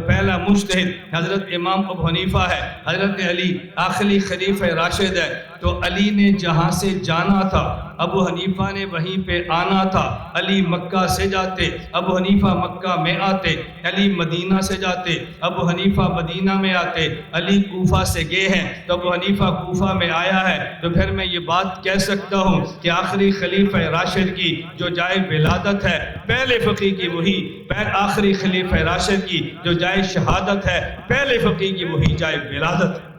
A: پہلا مجتہد حضرت امام ابو حنیفہ ہے، حضرت علی آخری خلیفہ راشد ہے۔ تو علی نے جہاں سے جانا تھا ابو حنیفہ نے وہیں پہ آنا تھا، علی مکہ سے جاتے ابو حنیفہ مکہ میں آتے، علی مدینہ سے جاتے ابو حنیفہ مدینہ میں آتے، علی کوفہ سے گئے ہیں تو ابو حنیفہ کوفہ میں آیا ہے، تو پھر میں یہ بات کہہ سکتا ہوں کہ آخری خلیفہ راشد کی جو جائے ولادت ہے پہلے فقیہ کی وہی، آخری خلیفہ راشد کی جو جائے شہادت ہے پہلے فقیہ کی وہی جائے ولادت ہے۔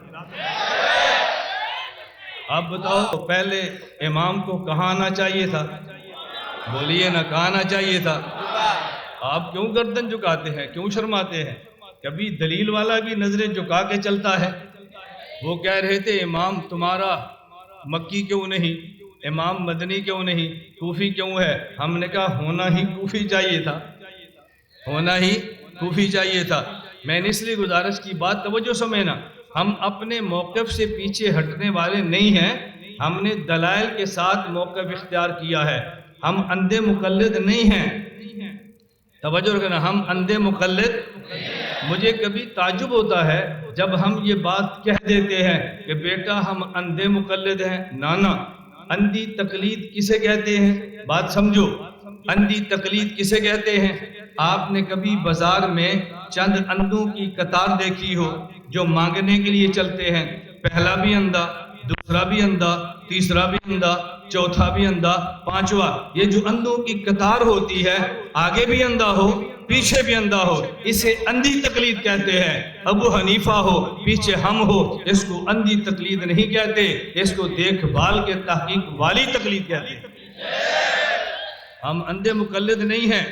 A: آپ بتاؤ پہلے امام کو کہاں آنا چاہیے تھا؟ بولیے نا، کہاں آنا چاہیے تھا؟ آپ کیوں گردن جھکاتے ہیں، کیوں شرماتے ہیں؟ کبھی دلیل والا بھی نظریں جھکا کے چلتا ہے۔ وہ کہہ رہے تھے امام تمہارا مکی کیوں نہیں، امام مدنی کیوں نہیں، کوفی کیوں ہے؟ ہم نے کہا ہونا ہی کوفی چاہیے تھا، ہونا ہی کوفی چاہیے تھا۔ میں نے اس لیے گزارش کی بات توجہ سمجھنا، ہم اپنے موقف سے پیچھے ہٹنے والے نہیں ہیں، ہم نے دلائل کے ساتھ موقف اختیار کیا ہے، ہم اندھے مقلد نہیں ہیں، توجہ رکھنا، ہم اندھے مقلد۔ مجھے کبھی تعجب ہوتا ہے جب ہم یہ بات کہہ دیتے ہیں کہ بیٹا ہم اندھے مقلد ہیں، نانا اندھی تقلید کسے کہتے ہیں؟ بات سمجھو، اندھی تقلید کسے کہتے ہیں؟ آپ نے کبھی بازار میں چند اندھوں کی قطار دیکھی ہو جو مانگنے کے لیے چلتے ہیں، پہلا بھی اندھا، دوسرا بھی اندھا، تیسرا بھی اندھا، چوتھا بھی اندھا، پانچواں، یہ جو اندھوں کی قطار ہوتی ہے آگے بھی اندھا ہو پیچھے بھی اندھا ہو، اسے اندھی تقلید کہتے ہیں۔ ابو حنیفہ ہو پیچھے ہم ہو، اس کو اندھی تقلید نہیں کہتے، اس کو دیکھ بھال کے تحقیق والی تقلید کہتے ہیں۔ ہم اندھے مقلد نہیں ہیں،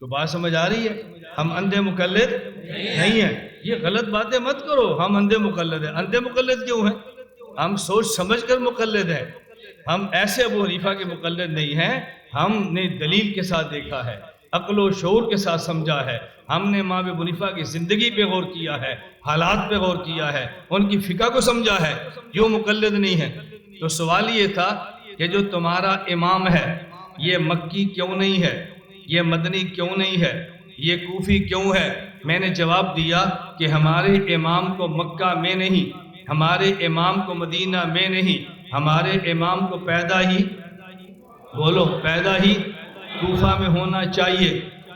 A: تو بات سمجھ آ رہی ہے؟ ہم اندھے مقلد نہیں ہیں، یہ غلط باتیں مت کرو، ہم اندھے مقلد ہیں۔ اندھے مقلد کیوں ہیں؟ ہم سوچ سمجھ کر مقلد ہیں، ہم ایسے ابو حنیفہ کے مقلد نہیں ہیں، ہم نے دلیل کے ساتھ دیکھا ہے، عقل و شعور کے ساتھ سمجھا ہے، ہم نے امام ابو حنیفہ کی زندگی پہ غور کیا ہے، حالات پہ غور کیا ہے، ان کی فقہ کو سمجھا ہے، جو مقلد نہیں ہے۔ تو سوال یہ تھا کہ جو تمہارا امام ہے یہ مکی کیوں نہیں ہے، یہ مدنی کیوں نہیں ہے، یہ کوفی کیوں ہے؟ میں نے جواب دیا کہ ہمارے امام کو مکہ میں نہیں، ہمارے امام کو مدینہ میں نہیں، ہمارے امام کو پیدا ہی کوفہ میں ہونا چاہیے۔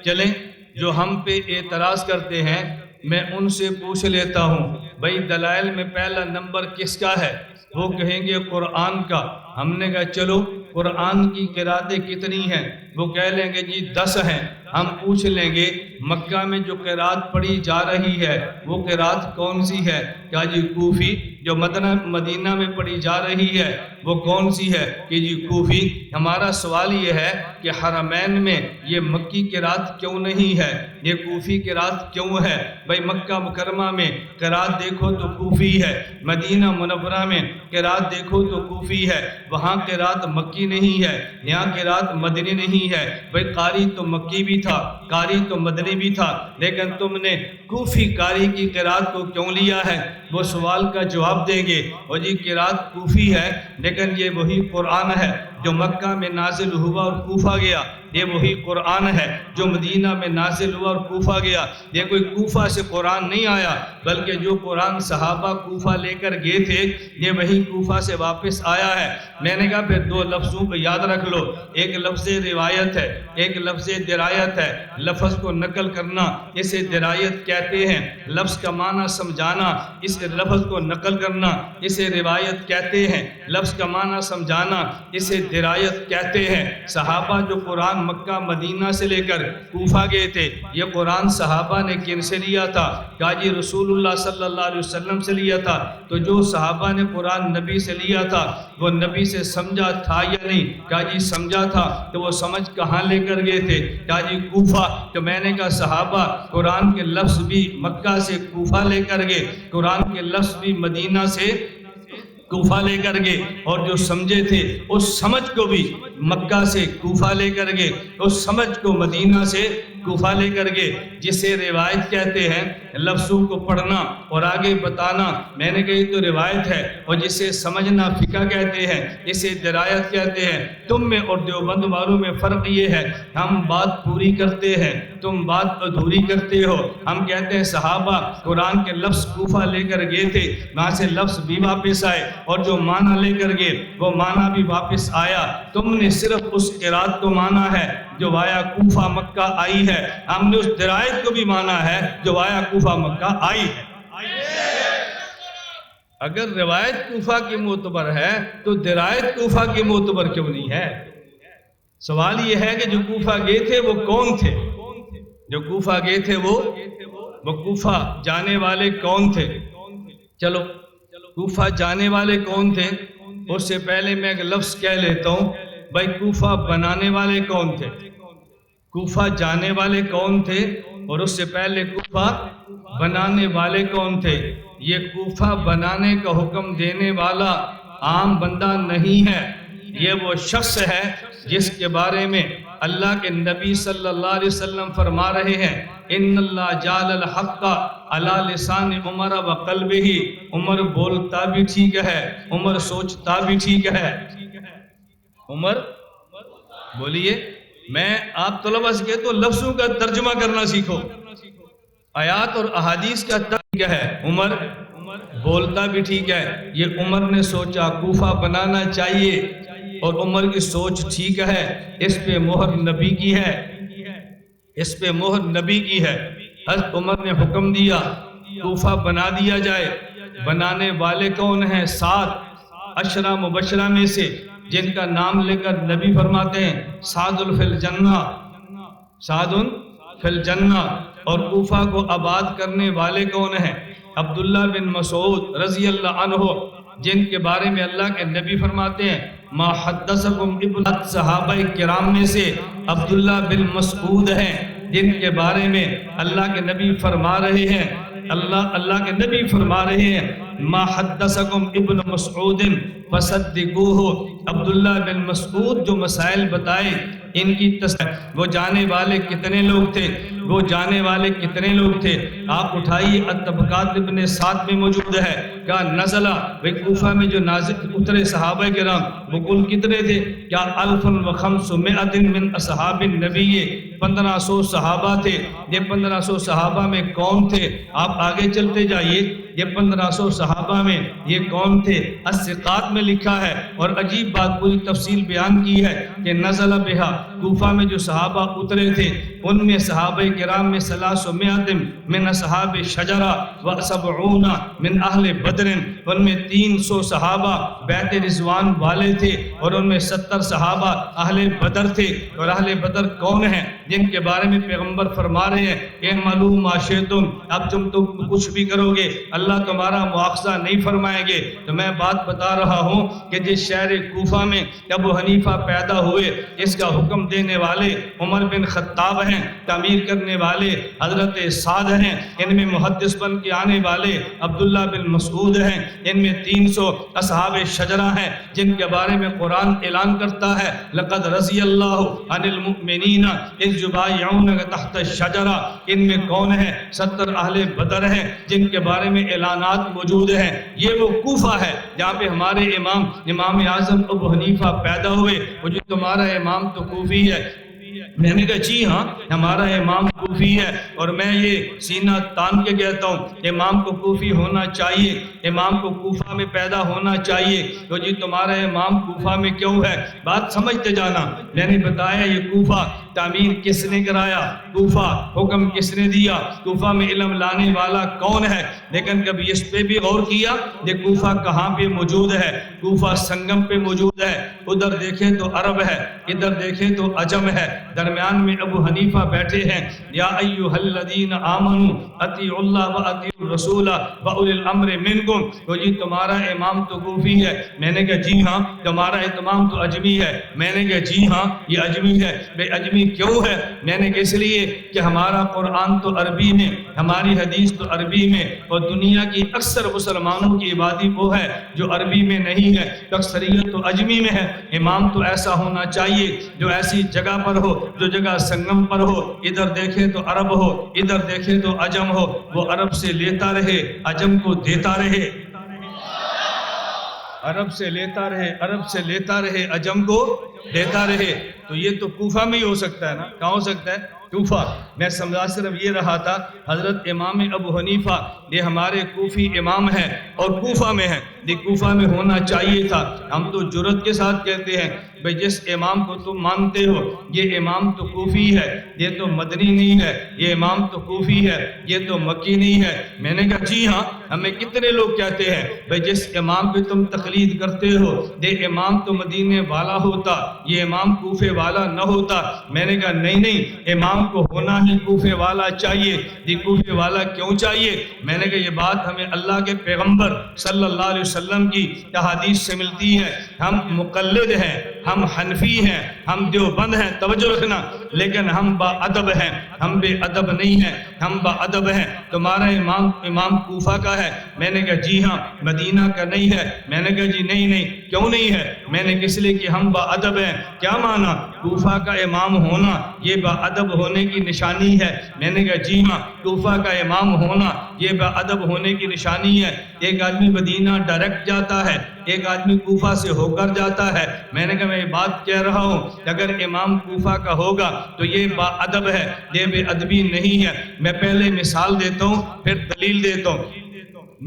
A: چلیں جو ہم پہ اعتراض کرتے ہیں میں ان سے پوچھ لیتا ہوں، بھائی دلائل میں پہلا نمبر کس کا ہے؟ وہ کہیں گے قرآن کا۔ ہم نے کہا چلو قرآن کی قراتیں کتنی ہیں؟ وہ کہہ لیں گے جی 10 ہیں۔ ہم پوچھ لیں گے مکہ میں جو قرات پڑھی جا رہی ہے وہ قرات کون سی ہے؟ کیا جی کوفی۔ جو مدینہ میں پڑھی جا رہی ہے وہ کون سی ہے؟ کہ جی کوفی۔ ہمارا سوال یہ ہے کہ حرمین میں یہ مکی قرات کیوں نہیں ہے، یہ کوفی قرات کیوں ہے؟ بھائی مکہ مکرمہ میں قرات دیکھو تو کوفی ہے، مدینہ منورہ میں قرات دیکھو تو کوفی ہے، وہاں قرات مکی نہیں ہے، یہاں قرات مدنی نہیں ہے۔ بھائی قاری تو مکی بھی تھا، قاری تو مدنی بھی تھا، لیکن تم نے کوفی قاری کی قرات کو کیوں لیا ہے؟ وہ سوال کا جواب دیں گے، وہ جی قرات کوفی ہے لیکن یہ وہی قرآن ہے جو مکہ میں نازل ہوا اور کوفہ گیا، یہ وہی قرآن ہے جو مدینہ میں نازل ہوا اور کوفہ گیا۔ یہ کوئی کوفہ سے قرآن نہیں آیا، بلکہ جو قرآن صحابہ کوفہ لے کر گئے تھے یہ وہی کوفہ سے واپس آیا ہے۔ میں نے کہا پھر 2 لفظوں کو یاد رکھ لو، ایک لفظ روایت ہے، ایک لفظ درایت ہے۔ لفظ کو نقل کرنا اسے درایت کہتے ہیں، لفظ کا معنی سمجھانا اس لفظ کو نقل کرنا اسے روایت کہتے ہیں، لفظ کا معنی سمجھانا اسے درایت کہتے ہیں۔ صحابہ جو قرآن مکہ مدینہ سے لے کر کوفہ گئے تھے، یہ قرآن صحابہ نے کن سے لیا تھا؟ کہا جی رسول اللہ صلی اللہ علیہ وسلم سے لیا تھا۔ تو جو صحابہ نے قرآن نبی سے لیا تھا وہ نبی سے سمجھا تھا یا نہیں؟ کہا جی سمجھا تھا۔ تو وہ سمجھ کہاں لے کر گئے تھے؟ کہا جی کوفہ۔ تو میں نے کہا صحابہ قرآن کے لفظ بھی مکہ سے کوفہ لے کر گئے، قرآن کے لفظ بھی مدینہ سے کوفہ لے کر گئے، اور جو سمجھے تھے اس سمجھ کو بھی مکہ سے کوفہ لے کر گئے، اس سمجھ کو مدینہ سے کوفہ لے کر گئے، جسے روایت کہتے ہیں۔ لفظوں کو پڑھنا اور آگے بتانا، میں نے کہی تو روایت ہے، اور جسے سمجھنا فقہ کہتے ہیں، اسے درایت کہتے ہیں۔ تم میں اور دیوبند والوں میں فرق یہ ہے، ہم بات پوری کرتے ہیں، تم بات ادھوری کرتے ہو۔ ہم کہتے ہیں صحابہ قرآن کے لفظ کوفہ لے کر گئے تھے، وہاں سے لفظ بھی واپس آئے، اور جو معنی لے کر گئے وہ معنی بھی واپس آیا۔ تم نے صرف اس قرات کو مانا ہے جو وایا کوفہ مکہ آئی ہے، ہم نے اس درایت کو بھی مانا ہے جو وایا کوفہ مکہ آئی ہے۔ اگر روایت کوفہ کی معتبر ہے تو درایت کوفہ کی معتبر کیوں نہیں ہے؟ سوال یہ ہے کہ جو کوفہ گئے تھے وہ کون تھے؟ جو کوفہ گئے تھے وہ کوفہ جانے والے کون تھے؟ چلو کوفہ جانے والے کون تھے؟ اس سے پہلے میں ایک لفظ کہہ لیتا ہوں، بھائی کوفہ بنانے والے کون تھے؟ کوفہ جانے والے کون تھے؟ اور اس سے پہلے کوفہ بنانے والے کون تھے؟ یہ کوفہ بنانے کا حکم دینے والا عام بندہ نہیں ہے، یہ وہ شخص ہے جس کے بارے میں اللہ کے نبی صلی اللہ علیہ وسلم فرما رہے ہیں، ان اللہ جعل الحق علی لسان عمر وقلبہ۔ عمر بولتا بھی ٹھیک ہے، عمر سوچتا بھی ٹھیک ہے۔ عمر بولیے، میں آپ طلبہ سے کہتا ہوں لفظوں کا ترجمہ کرنا سیکھو، آیات اور احادیث کا ترجمہ ہے۔ عمر بولتا بھی ٹھیک ہے، یہ عمر نے سوچا کوفہ بنانا چاہیے، اور عمر کی سوچ ٹھیک ہے، اس پہ مہر نبی کی ہے، اس پہ مہر نبی کی ہے۔ حضرت عمر نے حکم دیا کوفہ بنا دیا جائے۔ بنانے والے کون ہیں؟ 7 عشرہ مبشرہ میں سے، جن کا نام لے کر نبی فرماتے ہیں سعد فی الجنہ، سعد فی الجنہ۔ اور کوفہ کو آباد کرنے والے کون ہیں؟ عبداللہ بن مسعود رضی اللہ عنہ، جن کے بارے میں اللہ کے نبی فرماتے ہیں ما حدثکم ابن صحابہ کرام میں سے عبداللہ بن مسعود ہیں، جن کے بارے میں اللہ کے نبی فرما رہے ہیں، اللہ کے نبی فرما رہے ہیں ما حدثکم ابن مسعود فصدقوہ۔ عبداللہ بن مسعود جو مسائل بتائے ان کی تصدیق۔ وہ جانے والے کتنے لوگ تھے؟ وہ جانے والے کتنے لوگ تھے؟ آپ اٹھائیے، الطبقات ابن سعد میں موجود ہے، کہا نزلہ، وہ کوفہ میں جو نازل اترے صحابہ کرام وہ کل کتنے تھے؟ کیا 1500 من اصحاب النبی، 1500 صحابہ تھے۔ یہ 1500 صحابہ میں کون تھے؟ آپ آگے چلتے جائیے، یہ 1500 صحابہ میں یہ کون تھے؟ الثقات میں لکھا ہے، اور عجیب بات پوری تفصیل بیان کی ہے کہ نزل بہا، کوفہ میں جو صحابہ اترے تھے ان میں صحابہ کرام میں 300 من اصحاب شجرہ و70 من اہل بدر، ان میں 300 صحابہ بیعت رضوان والے تھے، اور ان میں 70 صحابہ اہل بدر تھے۔ اور اہل بدر کون ہیں؟ جن کے بارے میں پیغمبر فرما رہے ہیں اعملوا ما شئتم، اب تم کچھ بھی کرو گے اللہ تمہارا مواخذہ نہیں فرمائیں گے۔ تو میں بات بتا رہا ہوں کہ جس شہر کوفہ میں ابو حنیفہ پیدا ہوئے، اس کا حکم دینے والے عمر بن خطاب ہیں، تعمیر کرنے والے حضرت سعد ہیں، ان میں محدث بن کے آنے والے عبداللہ بن مسعود ہیں، ان میں 300 اصحاب شجرہ ہیں جن کے بارے میں قرآن اعلان کرتا ہے لقد رضی اللہ عن المؤمنین اذ یبایعونک تحت الشجرہ۔ ان میں کون ہیں؟ 70 اہل بدر ہیں جن کے بارے میں اعلانات موجود ہیں۔ یہ وہ کوفہ ہے جہاں پہ ہمارے امام اعظم ابو حنیفہ پیدا ہوئے۔ وہ جو تمہارا امام تو کوفی ہے، میں نے کہا جی ہاں ہمارا امام کوفی ہے، اور میں یہ سینہ تان کے کہتا ہوں امام کو کوفی ہونا چاہیے، امام کو کوفہ میں پیدا ہونا چاہیے۔ تو جی تمہارا امام کوفہ میں کیوں ہے؟ بات سمجھتے جانا، میں نے بتایا یہ کوفہ تعمیر کس نے کرایا؟ کوفہ۔ حکم کس نے دیا؟ کوفہ میں علم لانے والا کون ہے؟ لیکن کبھی اس پہ بھی غور کیا کہ کوفہ کہاں پہ موجود ہے؟ کوفہ سنگم پہ موجود ہے، ادھر دیکھیں تو عرب ہے، ادھر دیکھیں تو عجم ہے، درمیان میں ابو حنیفہ بیٹھے ہیں۔ یا ایھا الذین آمنوا اطیعوا اللہ واطیعوا الرسول واولی الامر منکم، تو جی تمہارا امام تو کوفی ہے۔ میں نے کہا جی ہاں۔ تمہارا امام تو اجمی ہے۔ میں نے کہا جی ہاں یہ اجمی ہے۔ بے اجمی کیوں ہے؟ میں نے کہا اس لیے کہ ہمارا قرآن تو عربی میں، ہماری حدیث تو عربی میں، اور دنیا کی اکثر مسلمانوں کی عبادی وہ ہے جو عربی میں نہیں ہے، تو اکثریت تو اجمی میں ہے۔ امام تو ایسا ہونا چاہیے جو ایسی جگہ پر ہو، جو جگہ سنگم پر ہو، ادھر دیکھیں تو عرب ہو، ادھر دیکھیں تو عجم ہو، وہ عرب سے لیتا رہے، عجم کو دیتا رہے، عرب سے لیتا رہے، عرب سے لیتا رہے، عجم کو دیتا رہے۔ تو یہ تو کوفہ میں ہی ہو سکتا ہے نا؟ کہاں ہو سکتا ہے؟ کوفہ۔ میں سمجھا صرف یہ رہا تھا حضرت امام ابو حنیفہ یہ ہمارے کوفی امام ہیں اور کوفہ میں ہیں، یہ کوفہ میں ہونا چاہیے تھا۔ ہم تو جرات کے ساتھ کہتے ہیں بھئی جس امام کو تم مانتے ہو یہ امام تو کوفی ہے، یہ تو مدنی نہیں ہے، یہ امام تو کوفی ہے، یہ تو مکی نہیں ہے۔ میں نے کہا جی ہاں، ہمیں کتنے لوگ کہتے ہیں بھئی جس امام پہ تم تقلید کرتے ہو یہ امام تو مدینے والا ہوتا، یہ امام کوفے والا نہ ہوتا۔ میں نے کہا نہیں نہیں، امام کو ہونا ہی کوفے والا چاہیے۔ یہ کوفے والا کیوں چاہیے؟ میں نے کہا یہ بات ہمیں اللہ کے پیغمبر صلی اللہ علیہ وسلم کی احادیث سے ملتی ہے۔ ہم مقلد ہیں، ہم حنفی ہیں، ہم دیوبند ہیں، توجہ رکھنا، لیکن ہم با ادب ہیں، ہم بے ادب نہیں ہیں، ہم با ادب ہیں۔ تمہارا امام کوفہ کا ہے؟ میں نے کہا جی ہاں۔ مدینہ کا نہیں ہے؟ میں نے کہا جی نہیں نہیں، کیوں نہیں ہے؟ میں نے کس لیے کہ ہم با ادب ہیں۔ کیا مانا؟ کوفہ کا امام ہونا یہ با ادب ہونے کی نشانی ہے۔ میں نے کہا جی ہاں، کوفہ کا امام ہونا یہ با ادب ہونے کی نشانی ہے۔ ایک آدمی مدینہ ڈائریکٹ جاتا ہے، ایک آدمی کوفہ سے ہو کر جاتا ہے۔ میں نے کہا میں یہ بات کہہ رہا ہوں کہ اگر امام کوفہ کا ہوگا تو یہ با ادب ہے، یہ بے ادبی نہیں ہے۔ میں پہلے مثال دیتا ہوں پھر دلیل دیتا ہوں۔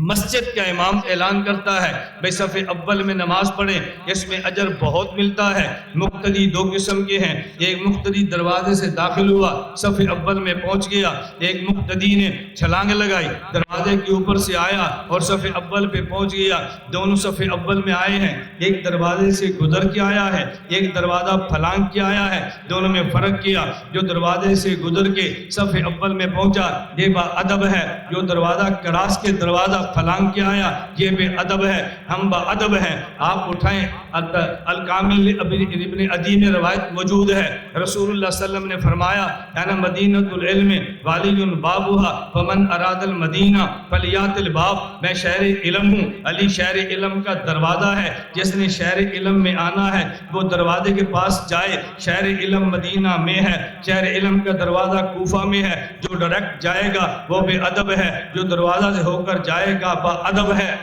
A: مسجد کا امام اعلان کرتا ہے بھئی صف اول میں نماز پڑھیں، اس میں اجر بہت ملتا ہے۔ مقتدی دو قسم کے ہیں، ایک مقتدی دروازے سے داخل ہوا، صف اول میں پہنچ گیا، ایک مقتدی نے چھلانگ لگائی، دروازے کے اوپر سے آیا اور صف اول پہ پہنچ گیا۔ دونوں صف اول میں آئے ہیں، ایک دروازے سے گزر کے آیا ہے، ایک دروازہ پھلانگ کے آیا ہے، دونوں میں فرق کیا۔ جو دروازے سے گزر کے صف اول میں پہنچا یہ با ادب ہے، جو دروازہ کراس کے دروازہ پھلانگ کے آیا یہ بے ادب ہے، ہم با ادب ہیں۔ آپ اٹھائیں، الکامل ابن عدی میں روایت موجود ہے، رسول اللہ صلی اللہ علیہ وسلم نے فرمایا انا مدینۃ العلم والی بابها فمن اراد المدینہ فلیات الباب، میں شہر علم ہوں، علی شہر علم کا دروازہ ہے، جس نے شہر علم میں آنا ہے وہ دروازے کے پاس جائے۔ شہر علم مدینہ میں ہے، شہر علم کا دروازہ کوفہ میں ہے، جو ڈائریکٹ جائے گا وہ بے ادب ہے، جو دروازہ سے ہو کر جائے گا با ادب ہے۔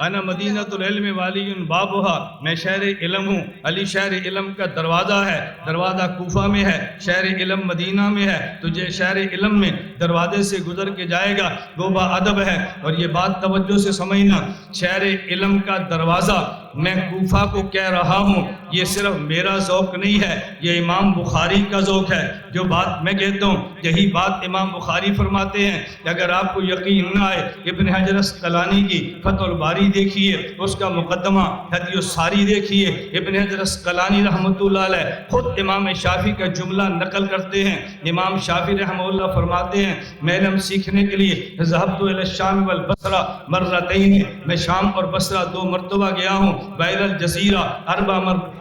A: انا مدینۃ العلم والی بابها، میں شہر علم ہوں، علی شہر علم کا دروازہ ہے، دروازہ کوفہ میں ہے، شہر علم مدینہ میں ہے، تو جو شہر علم میں دروازے سے گزر کے جائے گا وہ با ادب ہے۔ اور یہ بات توجہ سے سمجھنا، شہر علم کا دروازہ میں کوفہ کو کہہ رہا ہوں، یہ صرف میرا ذوق نہیں ہے، یہ امام بخاری کا ذوق ہے۔ جو بات میں کہتا ہوں یہی بات امام بخاری فرماتے ہیں کہ اگر آپ کو یقین نہ آئے ابن حجر اسقلانی کی فتح الباری دیکھیے، اس کا مقدمہ ہدی الساری دیکھیے۔ ابن حجر اسقلانی رحمۃ اللہ علیہ خود امام شافعی کا جملہ نقل کرتے ہیں۔ امام شافعی رحمہ اللہ فرماتے ہیں میں علم سیکھنے کے لیے ذهبت الى الشام والبصرہ مرتین، میں شام اور بصرہ 2 مرتبہ گیا ہوں، وإلى الجزیرہ 4 مرتبہ،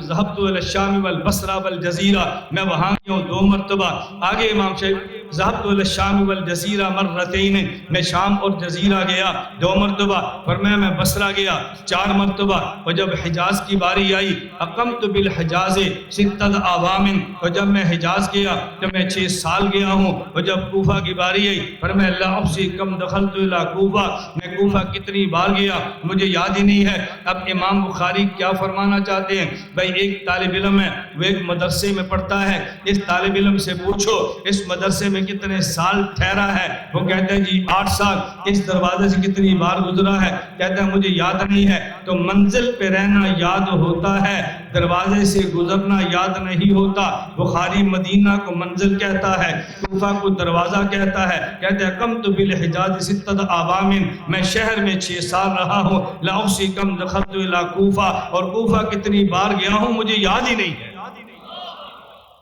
A: ذهبت الى الشام والبصرہ والجزیرہ، میں وہاں گیا ہوں 2 مرتبہ۔ آگے امام شافعی ذهبت الى الشام والجزیرہ مرتین، میں شام اور جزیرہ گیا 2 مرتبہ، فرمایا میں بصرہ گیا 4 مرتبہ۔ اور جب حجاز کی باری آئی اقمت بالحجاز 6 اعوام، اور جب میں حجاز گیا تو میں 6 سال گیا ہوں۔ اور جب کوفہ کی باری آئی فرمایا لا احصی کم دخلت الى کوفہ، میں کوفہ کتنی بار گیا مجھے یاد ہی نہیں ہے۔ اب امام بخاری کیا فرمانا چاہتے ہیں؟ بھائی ایک طالب علم ہے، وہ ایک مدرسے میں پڑھتا ہے، اس طالب علم سے پوچھو اس مدرسے میں کتنے سال ٹھہرا ہے؟ وہ کہتے ہیں جی 8 سال۔ اس دروازے سے کتنی بار گزرا ہے؟ کہتا ہے مجھے یاد نہیں ہے۔ تو منزل پہ رہنا یاد ہوتا ہے، دروازے سے گزرنا یاد نہیں ہوتا۔ بخاری مدینہ کو منزل کہتا ہے، کوفہ کو دروازہ کہتا ہے۔ کہتے ہیں قمت بالحجاز 6 اعوام، میں شہر میں 6 سال رہا ہوں۔ لاحصی کم دخلت الی کوفہ، اور کوفہ کتنی بار گیا ہوں مجھے یاد ہی نہیں ہے۔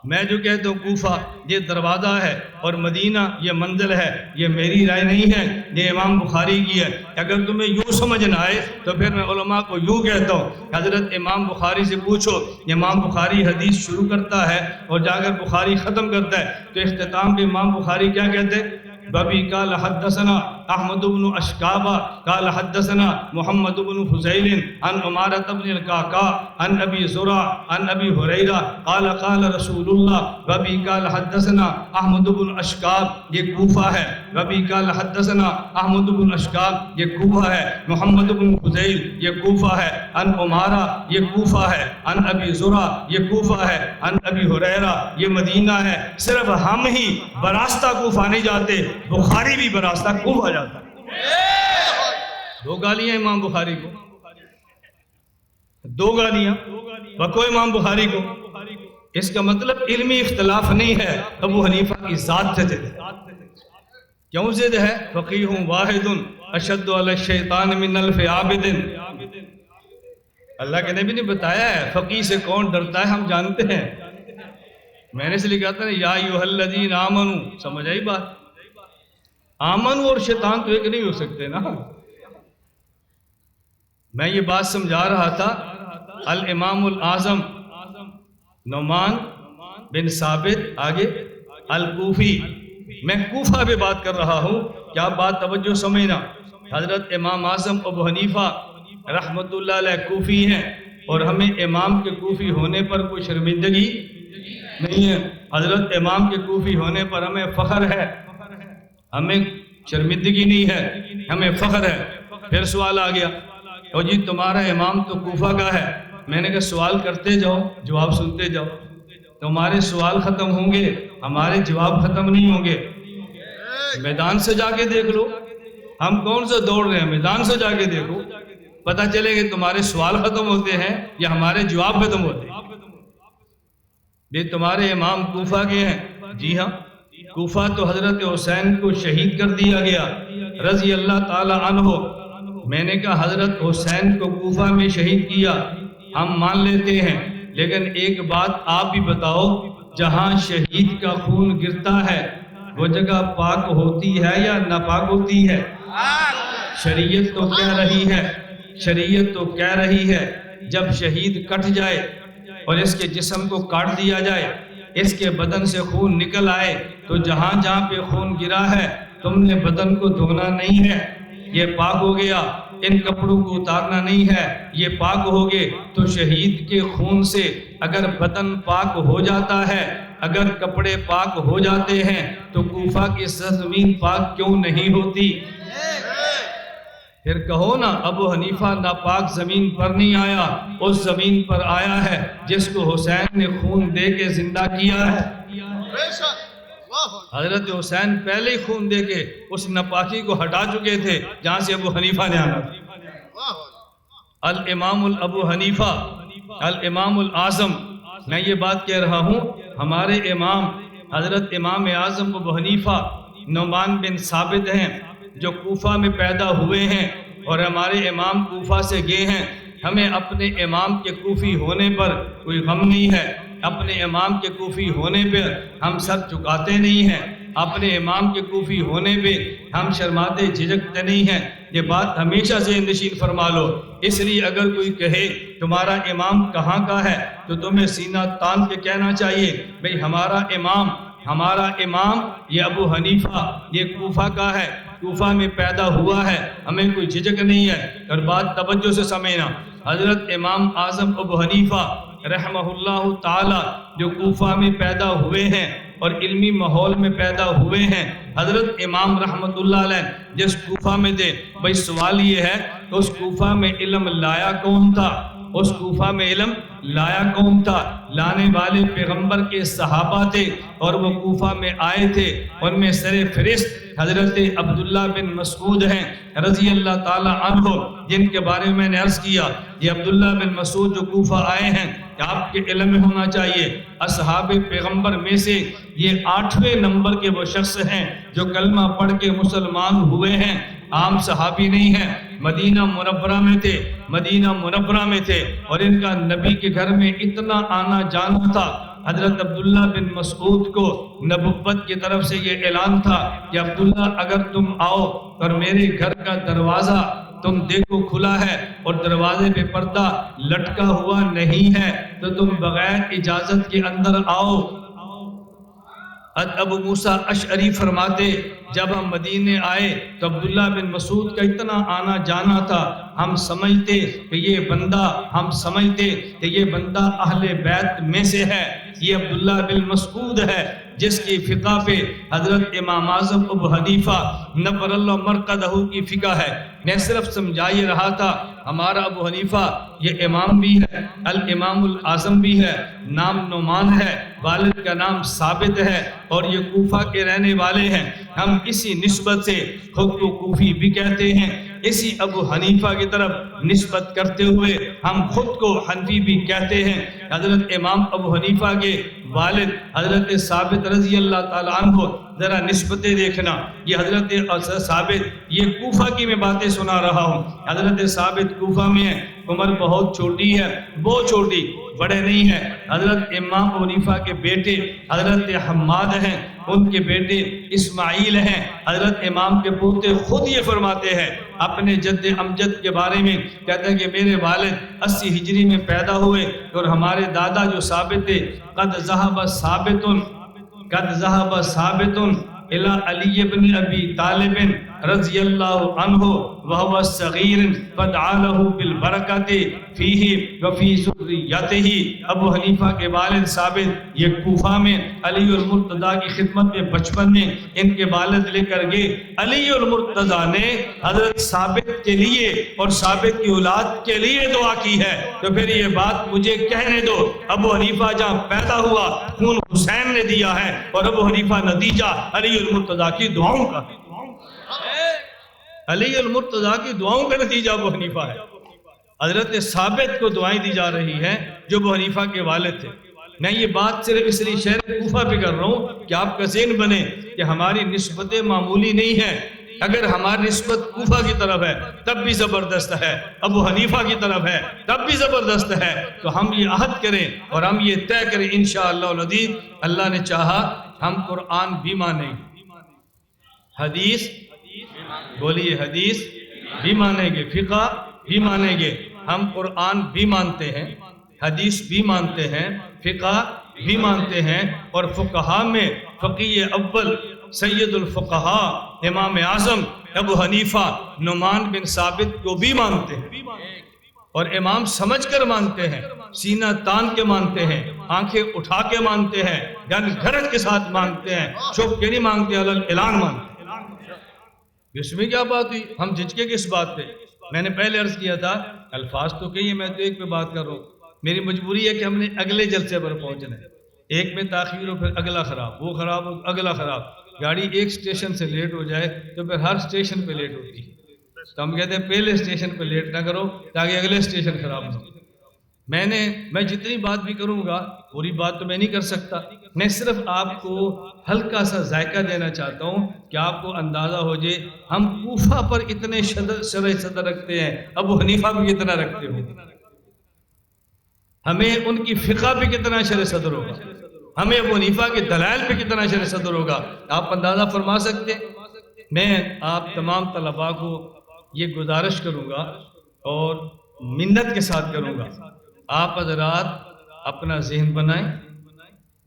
A: میں جو کہتا ہوں کوفہ یہ دروازہ ہے اور مدینہ یہ منزل ہے، یہ میری رائے نہیں ہے، یہ امام بخاری کی ہے۔ اگر تمہیں یوں سمجھ نہ آئے تو پھر میں علماء کو یوں کہتا ہوں، حضرت امام بخاری سے پوچھو۔ امام بخاری حدیث شروع کرتا ہے اور جا کر بخاری ختم کرتا ہے، تو اختتام پہ امام بخاری کیا کہتے ہیں؟ بابی قال حدثنا احمد بن اشکابہ قال حدثنا محمد بن فضیل عن عمارۃ بن القعقاع عن ابی زرع عن ابی ہریرہ قال قال رسول اللہ۔ بابی قال حدثنا احمد بن اشکاب، یہ کوفہ ہے۔ بابی قال حدثنا احمد بن اشکاب، یہ کوفہ ہے۔ محمد بن فضیل، یہ کوفہ ہے۔ عن عمارہ، یہ کوفہ ہے۔ عن ابی زرع، یہ کوفہ ہے۔ عن ابی ہریرہ، یہ مدینہ ہے۔ صرف ہم ہی براستہ کوفہ نہیں جاتے، بخاری بھی براستہ کوفہ جاتا ہے۔ 2 گالیاں امام بخاری کو، 2 گالیاں بکو امام بخاری کو۔ اس کا مطلب علمی اختلاف نہیں ہے، ابو حنیفہ کی ذات سے ضد ہے۔ کیوں ضد ہے؟ فقیہ واحد اشد علی الشیطان من الف عابد۔ اللہ کے نبی نے بتایا ہے فقیہ سے کون ڈرتا ہے، ہم جانتے ہیں۔ میں نے اس لیے کہتا ہے یا ایھا الذین آمنوا، سمجھ آئی بات؟ آمن اور شیطان تو ایک نہیں ہو سکتے نا۔ میں یہ بات سمجھا رہا تھا، الامام الاعظم نعمان بن ثابت آگے الکوفی، میں کوفہ پہ بات کر رہا ہوں، کیا بات توجہ سمجھنا۔ حضرت امام اعظم ابو حنیفہ رحمت اللہ علیہ کوفی ہیں، اور ہمیں امام کے کوفی ہونے پر کوئی شرمندگی نہیں ہے۔ حضرت امام کے کوفی ہونے پر ہمیں فخر ہے، ہمیں شرمندگی نہیں ہے، ہمیں فخر ہے۔ پھر سوال آ گیا، اور جی تمہارا امام تو کوفہ کا ہے۔ میں نے کہا سوال کرتے جاؤ، جواب سنتے جاؤ، تمہارے سوال ختم ہوں گے، ہمارے جواب ختم نہیں ہوں گے۔ میدان سے جا کے دیکھ لو، ہم کون سا دوڑ رہے ہیں، میدان سے جا کے دیکھو، پتہ چلے کہ تمہارے سوال ختم ہوتے ہیں یا ہمارے جواب ختم ہوتے ہیں۔ یہ تمہارے امام کوفہ کے ہیں؟ جی ہاں، کوفہ تو حضرت حسین کو شہید کر دیا گیا رضی اللہ تعالی عنہ۔ میں نے کہا حضرت حسین کو کوفہ میں شہید کیا ہم مان لیتے ہیں، لیکن ایک بات آپ بھی بتاؤ، جہاں شہید کا خون گرتا ہے وہ جگہ پاک ہوتی ہے یا ناپاک ہوتی ہے؟ شریعت تو کہہ رہی ہے، شریعت تو کہہ رہی ہے جب شہید کٹ جائے اور اس کے جسم کو کاٹ دیا جائے، اس کے بدن سے خون نکل آئے، تو جہاں جہاں پہ خون گرا ہے تم نے بدن کو دھونا نہیں ہے، یہ پاک ہو گیا۔ ان کپڑوں کو اتارنا نہیں ہے، یہ پاک ہو گئے۔ تو شہید کے خون سے اگر بدن پاک ہو جاتا ہے، اگر کپڑے پاک ہو جاتے ہیں، تو کوفہ کی سرزمین پاک کیوں نہیں ہوتی؟ پھر کہو نا ابو حنیفہ ناپاک زمین پر نہیں آیا، اس زمین پر آیا ہے جس کو حسین نے خون دے کے زندہ کیا ہے۔ حضرت حسین پہلے ہی خون دے کے اس ناپاکی کو ہٹا چکے تھے جہاں سے ابو حنیفہ نے آنا تھا۔ الامام ابو حنیفہ الامام الاعظم، میں یہ بات کہہ رہا ہوں، ہمارے امام حضرت امام اعظم ابو حنیفہ نعمان بن ثابت ہیں جو کوفہ میں پیدا ہوئے ہیں، اور ہمارے امام کوفہ سے گئے ہیں۔ ہمیں اپنے امام کے کوفی ہونے پر کوئی غم نہیں ہے، اپنے امام کے کوفی ہونے پہ ہم سر چکاتے نہیں ہیں، اپنے امام کے کوفی ہونے پہ ہم شرماتے جھجکتے نہیں ہیں۔ یہ بات ہمیشہ ذہن نشین فرما لو۔ اس لیے اگر کوئی کہے تمہارا امام کہاں کا ہے تو تمہیں سینہ تان کے کہنا چاہیے بھئی ہمارا امام یہ ابو حنیفہ یہ کوفہ کا ہے، کوفہ میں پیدا ہوا ہے، ہمیں کوئی جھجک نہیں ہے۔ اور بات توجہ سے سمجھنا، حضرت امام اعظم ابو حنیفہ رحمہ اللہ تعالی جو کوفہ میں پیدا ہوئے ہیں اور علمی ماحول میں پیدا ہوئے ہیں، حضرت امام رحمت اللہ علیہ جس کوفہ میں تھے، بھئی سوال یہ ہے کہ اس کوفہ میں علم لایا کون تھا؟ اس کوفہ میں علم لایا کون تھا؟ لانے والے پیغمبر کے صحابہ تھے، اور وہ کوفہ میں آئے تھے۔ ان میں سر فہرست حضرت عبداللہ بن مسعود ہیں رضی اللہ تعالی عنہ، جن کے بارے میں نے عرض کیا یہ عبداللہ بن مسعود جو کوفہ آئے ہیں کہ آپ کے علم میں ہونا چاہیے اصحاب پیغمبر میں سے یہ 8ویں نمبر کے وہ شخص ہیں جو کلمہ پڑھ کے مسلمان ہوئے ہیں، عام صحابی نہیں ہیں، مدینہ منورہ میں تھے، مدینہ منورہ میں تھے، اور ان کا نبی کے گھر میں اتنا آنا جانا تھا۔ حضرت عبداللہ بن مسعود کو نبوت کی طرف سے یہ اعلان تھا کہ عبداللہ اگر تم آؤ اور میرے گھر کا دروازہ تم دیکھو کھلا ہے اور دروازے پہ پردہ لٹکا ہوا نہیں ہے تو تم بغیر اجازت کے اندر آؤ۔ ابو موسیٰ اشعری فرماتے جب ہم مدینے آئے تو عبداللہ بن مسعود کا اتنا آنا جانا تھا، ہم سمجھتے کہ یہ بندہ اہل بیت میں سے ہے، یہ عبداللہ بن مسعود ہے جس کی فقہ پہ حضرت امام اعظم ابو حنیفہ نور اللہ مرقدہ کی فقہ ہے۔ میں صرف سمجھا یہ رہا تھا ہمارا ابو حنیفہ یہ امام بھی ہے، الامام الاعظم بھی ہے، نام نعمان ہے، والد کا نام ثابت ہے، اور یہ کوفہ کے رہنے والے ہیں۔ ہم اسی نسبت سے خود کو کوفی بھی کہتے ہیں، اسی ابو حنیفہ کی طرف نسبت کرتے ہوئے ہم خود کو حنفی بھی کہتے ہیں۔ حضرت امام ابو حنیفہ کے والد حضرت ثابت رضی اللہ تعالیٰ عنہ، ذرا نسبتیں دیکھنا، یہ حضرت ثابت یہ کوفہ کی میں باتیں سنا رہا ہوں، حضرت ثابت کوفہ میں ہے، عمر بہت چھوٹی ہے، بہت چھوٹی، بڑے نہیں ہیں۔ حضرت امام ابو حنیفہ کے بیٹے حضرت حماد ہیں، ان کے بیٹے اسماعیل ہیں، حضرت امام کے پوتے خود یہ فرماتے ہیں اپنے جد امجد کے بارے میں، کہتے ہیں کہ میرے والد 80 ہجری میں پیدا ہوئے اور ہمارے دادا جو ثابت تھے قد ذہب ثابت الى علی بن ابی طالب رضی اللہ عنہ وهو صغیر فدعا له بالبرکت فیہ وفی ذریتہ۔ ابو حنیفہ کے والد ثابت یہ کوفہ میں علی المرتضیٰ کی خدمت میں بچپن میں ان کے والد لے کر گئے، علی المرتضیٰ نے حضرت ثابت کے لیے اور ثابت کی اولاد کے لیے دعا کی ہے، تو پھر یہ بات مجھے کہنے دو ابو حنیفہ جہاں پیدا ہوا خون حسین نے دیا ہے، اور ابو حنیفہ نتیجہ علی المرتضیٰ کی دعاؤں کا، علی المرتضیٰ کی دعاؤں کا نتیجہ ابو حنیفہ ہے۔ حضرت ثابت کو دعائیں دی جا رہی ہیں جو ابو حنیفہ کے والد تھے۔ میں یہ بات صرف اس لیے شہر کوفہ پہ کر رہا ہوں کہ آپ کا ذہن بنے کہ ہماری نسبتیں معمولی نہیں ہیں، اگر ہماری نسبت کوفہ کی طرف ہے تب بھی زبردست ہے، ابو حنیفہ کی طرف ہے تب بھی زبردست ہے، تو ہم یہ عہد کریں اور ہم یہ طے کریں انشاءاللہ العزیز اللہ نے چاہا ہم قرآن بھی مانیں گے، حدیث بولیے حدیث بھی مانیں گے، فقہ بھی مانیں گے، ہم قرآن بھی مانتے ہیں، حدیث بھی مانتے ہیں، فقہ بھی مانتے ہیں، اور فقہاء میں فقیہ اول سید الفقہاء امام اعظم ابو حنیفہ نعمان بن ثابت کو بھی مانتے ہیں، اور امام سمجھ کر مانتے ہیں، سینہ تان کے مانتے ہیں، آنکھیں اٹھا کے مانتے ہیں، گن گھرت کے ساتھ مانتے ہیں، چھپ کے نہیں مانگتے، اعلان مانتے ہیں۔ اس میں کیا بات ہوئی؟ ہم جھجکے کس بات پہ؟ میں نے پہلے عرض کیا تھا الفاظ تو کہیے، میں تو ایک پہ بات کر رہا ہوں، میری مجبوری ہے کہ ہم نے اگلے جلسے پر پہنچنا ہے، ایک میں تاخیر ہو پھر اگلا خراب، وہ خراب ہو اگلا خراب، گاڑی ایک سٹیشن سے لیٹ ہو جائے تو پھر ہر سٹیشن پہ لیٹ ہوتی ہے، تو ہم کہتے ہیں پہلے سٹیشن پہ لیٹ نہ کرو تاکہ اگلے سٹیشن خراب نہ ہو۔ میں جتنی بات بھی کروں گا پوری بات تو میں نہیں کر سکتا، میں صرف آپ کو ہلکا سا ذائقہ دینا چاہتا ہوں کہ آپ کو اندازہ ہو جائے ہم کوفہ پر اتنے شرح صدر رکھتے ہیں، ابو حنیفہ بھی کتنا رکھتے ہو، ہمیں ان کی فقہ پہ کتنا شرح صدر ہوگا، ہمیں ابو حنیفہ کے دلائل پہ کتنا شرح صدر ہوگا، آپ اندازہ فرما سکتے ہیں۔ میں آپ تمام طلباء کو یہ گزارش کروں گا اور منت کے ساتھ کروں گا، آپ حضرات اپنا ذہن بنائیں،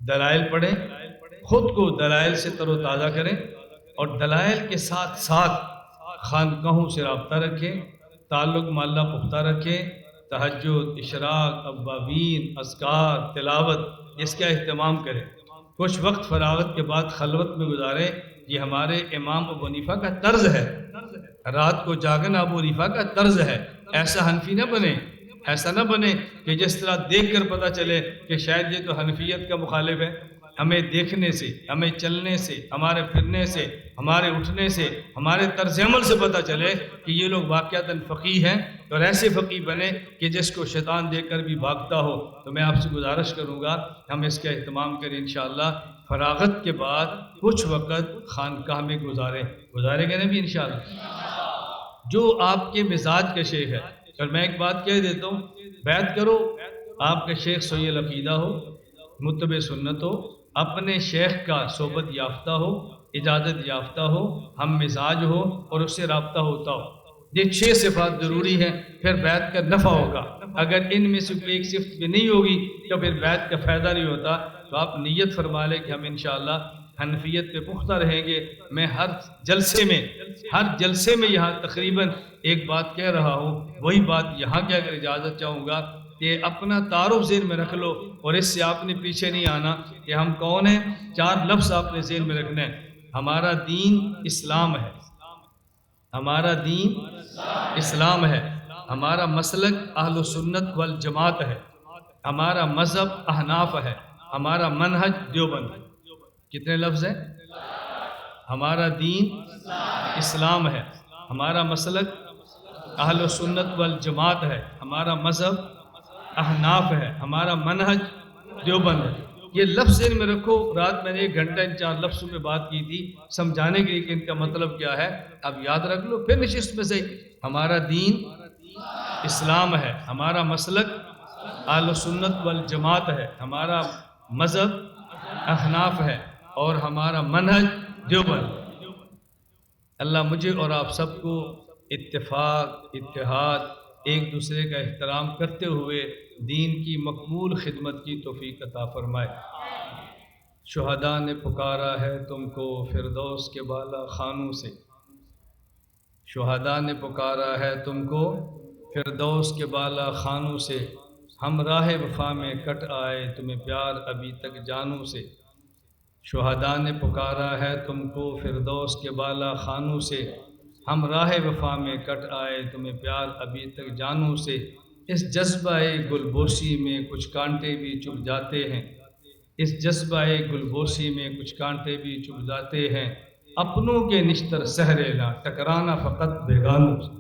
A: دلائل پڑھیں، خود کو دلائل سے تر و تازہ کریں، اور دلائل کے ساتھ ساتھ خانقاہوں سے رابطہ رکھیں، تعلق معلّہ پختہ رکھیں، تہجد، اشراق، اوابین، اذکار، تلاوت اس کا اہتمام کریں، کچھ وقت فراغت کے بعد خلوت میں گزاریں، یہ ہمارے امام ابو حنیفہ کا طرز ہے، رات کو جاگنا ابو حنیفہ کا طرز ہے، ایسا حنفی نہ بنے، ایسا نہ بنے کہ جس طرح دیکھ کر پتہ چلے کہ شاید یہ تو حنفیت کا مخالف ہے. ہمیں دیکھنے سے، ہمیں چلنے سے، ہمارے پھرنے سے، ہمارے اٹھنے سے، ہمارے طرز عمل سے پتہ چلے کہ یہ لوگ واقعتاً فقیہ ہیں اور ایسے فقیہ بنے کہ جس کو شیطان دیکھ کر بھی بھاگتا ہو. تو میں آپ سے گزارش کروں گا ہم اس کا اہتمام کریں انشاءاللہ. فراغت کے بعد کچھ وقت خانقاہ میں گزارے گا نبی انشاءاللہ جو آپ کے مزاج کا شیخ ہے. اور میں ایک بات کہہ دیتا ہوں، بیعت کرو آپ کا شیخ صحیح العقیدہ ہو، متبع سنت ہو، اپنے شیخ کا صحبت یافتہ ہو، اجازت یافتہ ہو، ہم مزاج ہو اور اس سے رابطہ ہوتا ہو. یہ 6 صفات ضروری ہیں، پھر بیعت کا نفع ہوگا. اگر ان میں سے کوئی ایک صفت بھی نہیں ہوگی تو پھر بیعت کا فائدہ نہیں ہوتا. تو آپ نیت فرما لیں کہ ہم انشاءاللہ حنفیت پہ پختہ رہیں گے. میں ہر جلسے میں یہاں تقریباً ایک بات کہہ رہا ہوں، وہی بات یہاں کے اگر اجازت چاہوں گا کہ اپنا تعارف ذہن میں رکھ لو اور اس سے آپ نے پیچھے نہیں آنا کہ ہم کون ہیں. 4 لفظ آپ نے ذہن میں رکھنے ہیں. ہمارا دین اسلام ہے، ہمارا دین اسلام ہے، ہمارا مسلک اہل سنت والجماعت ہے، ہمارا مذہب احناف ہے، ہمارا منہج دیوبند ہے. کتنے لفظ ہیں؟ ہمارا دین اسلام ہے، ہمارا مسلک اہل سنت والجماعت ہے، ہمارا مذہب احناف ہے، ہمارا منہج دیوبند ہے. یہ لفظ ان میں رکھو. رات میں نے 1 گھنٹہ ان 4 لفظوں میں بات کی تھی سمجھانے کے لیے کہ ان کا مطلب کیا ہے. اب یاد رکھ لو پھر نشست میں سے. ہمارا دین اسلام ہے، ہمارا مسلک اہل سنت والجماعت ہے، ہمارا مذہب احناف ہے اور ہمارا منہج دیوبند. اللہ مجھے اور آپ سب کو اتفاق، اتحاد، ایک دوسرے کا احترام کرتے ہوئے دین کی مقبول خدمت کی توفیق عطا فرمائے. شہداء نے پکارا ہے تم کو فردوس کے بالا خانوں سے، شہداء نے پکارا ہے تم کو فردوس کے بالا خانوں سے، ہم راہ وفا میں کٹ آئے تمہیں پیار ابھی تک جانوں سے. شہداء نے پکارا ہے تم کو فردوس کے بالا خانوں سے، ہم راہ وفا میں کٹ آئے تمہیں پیار ابھی تک جانوں سے. اس جذبہ گلبوسی میں کچھ کانٹے بھی چبھ جاتے ہیں، اس جذبہ گلبوسی میں کچھ کانٹے بھی چبھ جاتے ہیں. اپنوں کے نشتر سہرے نہ ٹکرانا فقط بیگانوں سے.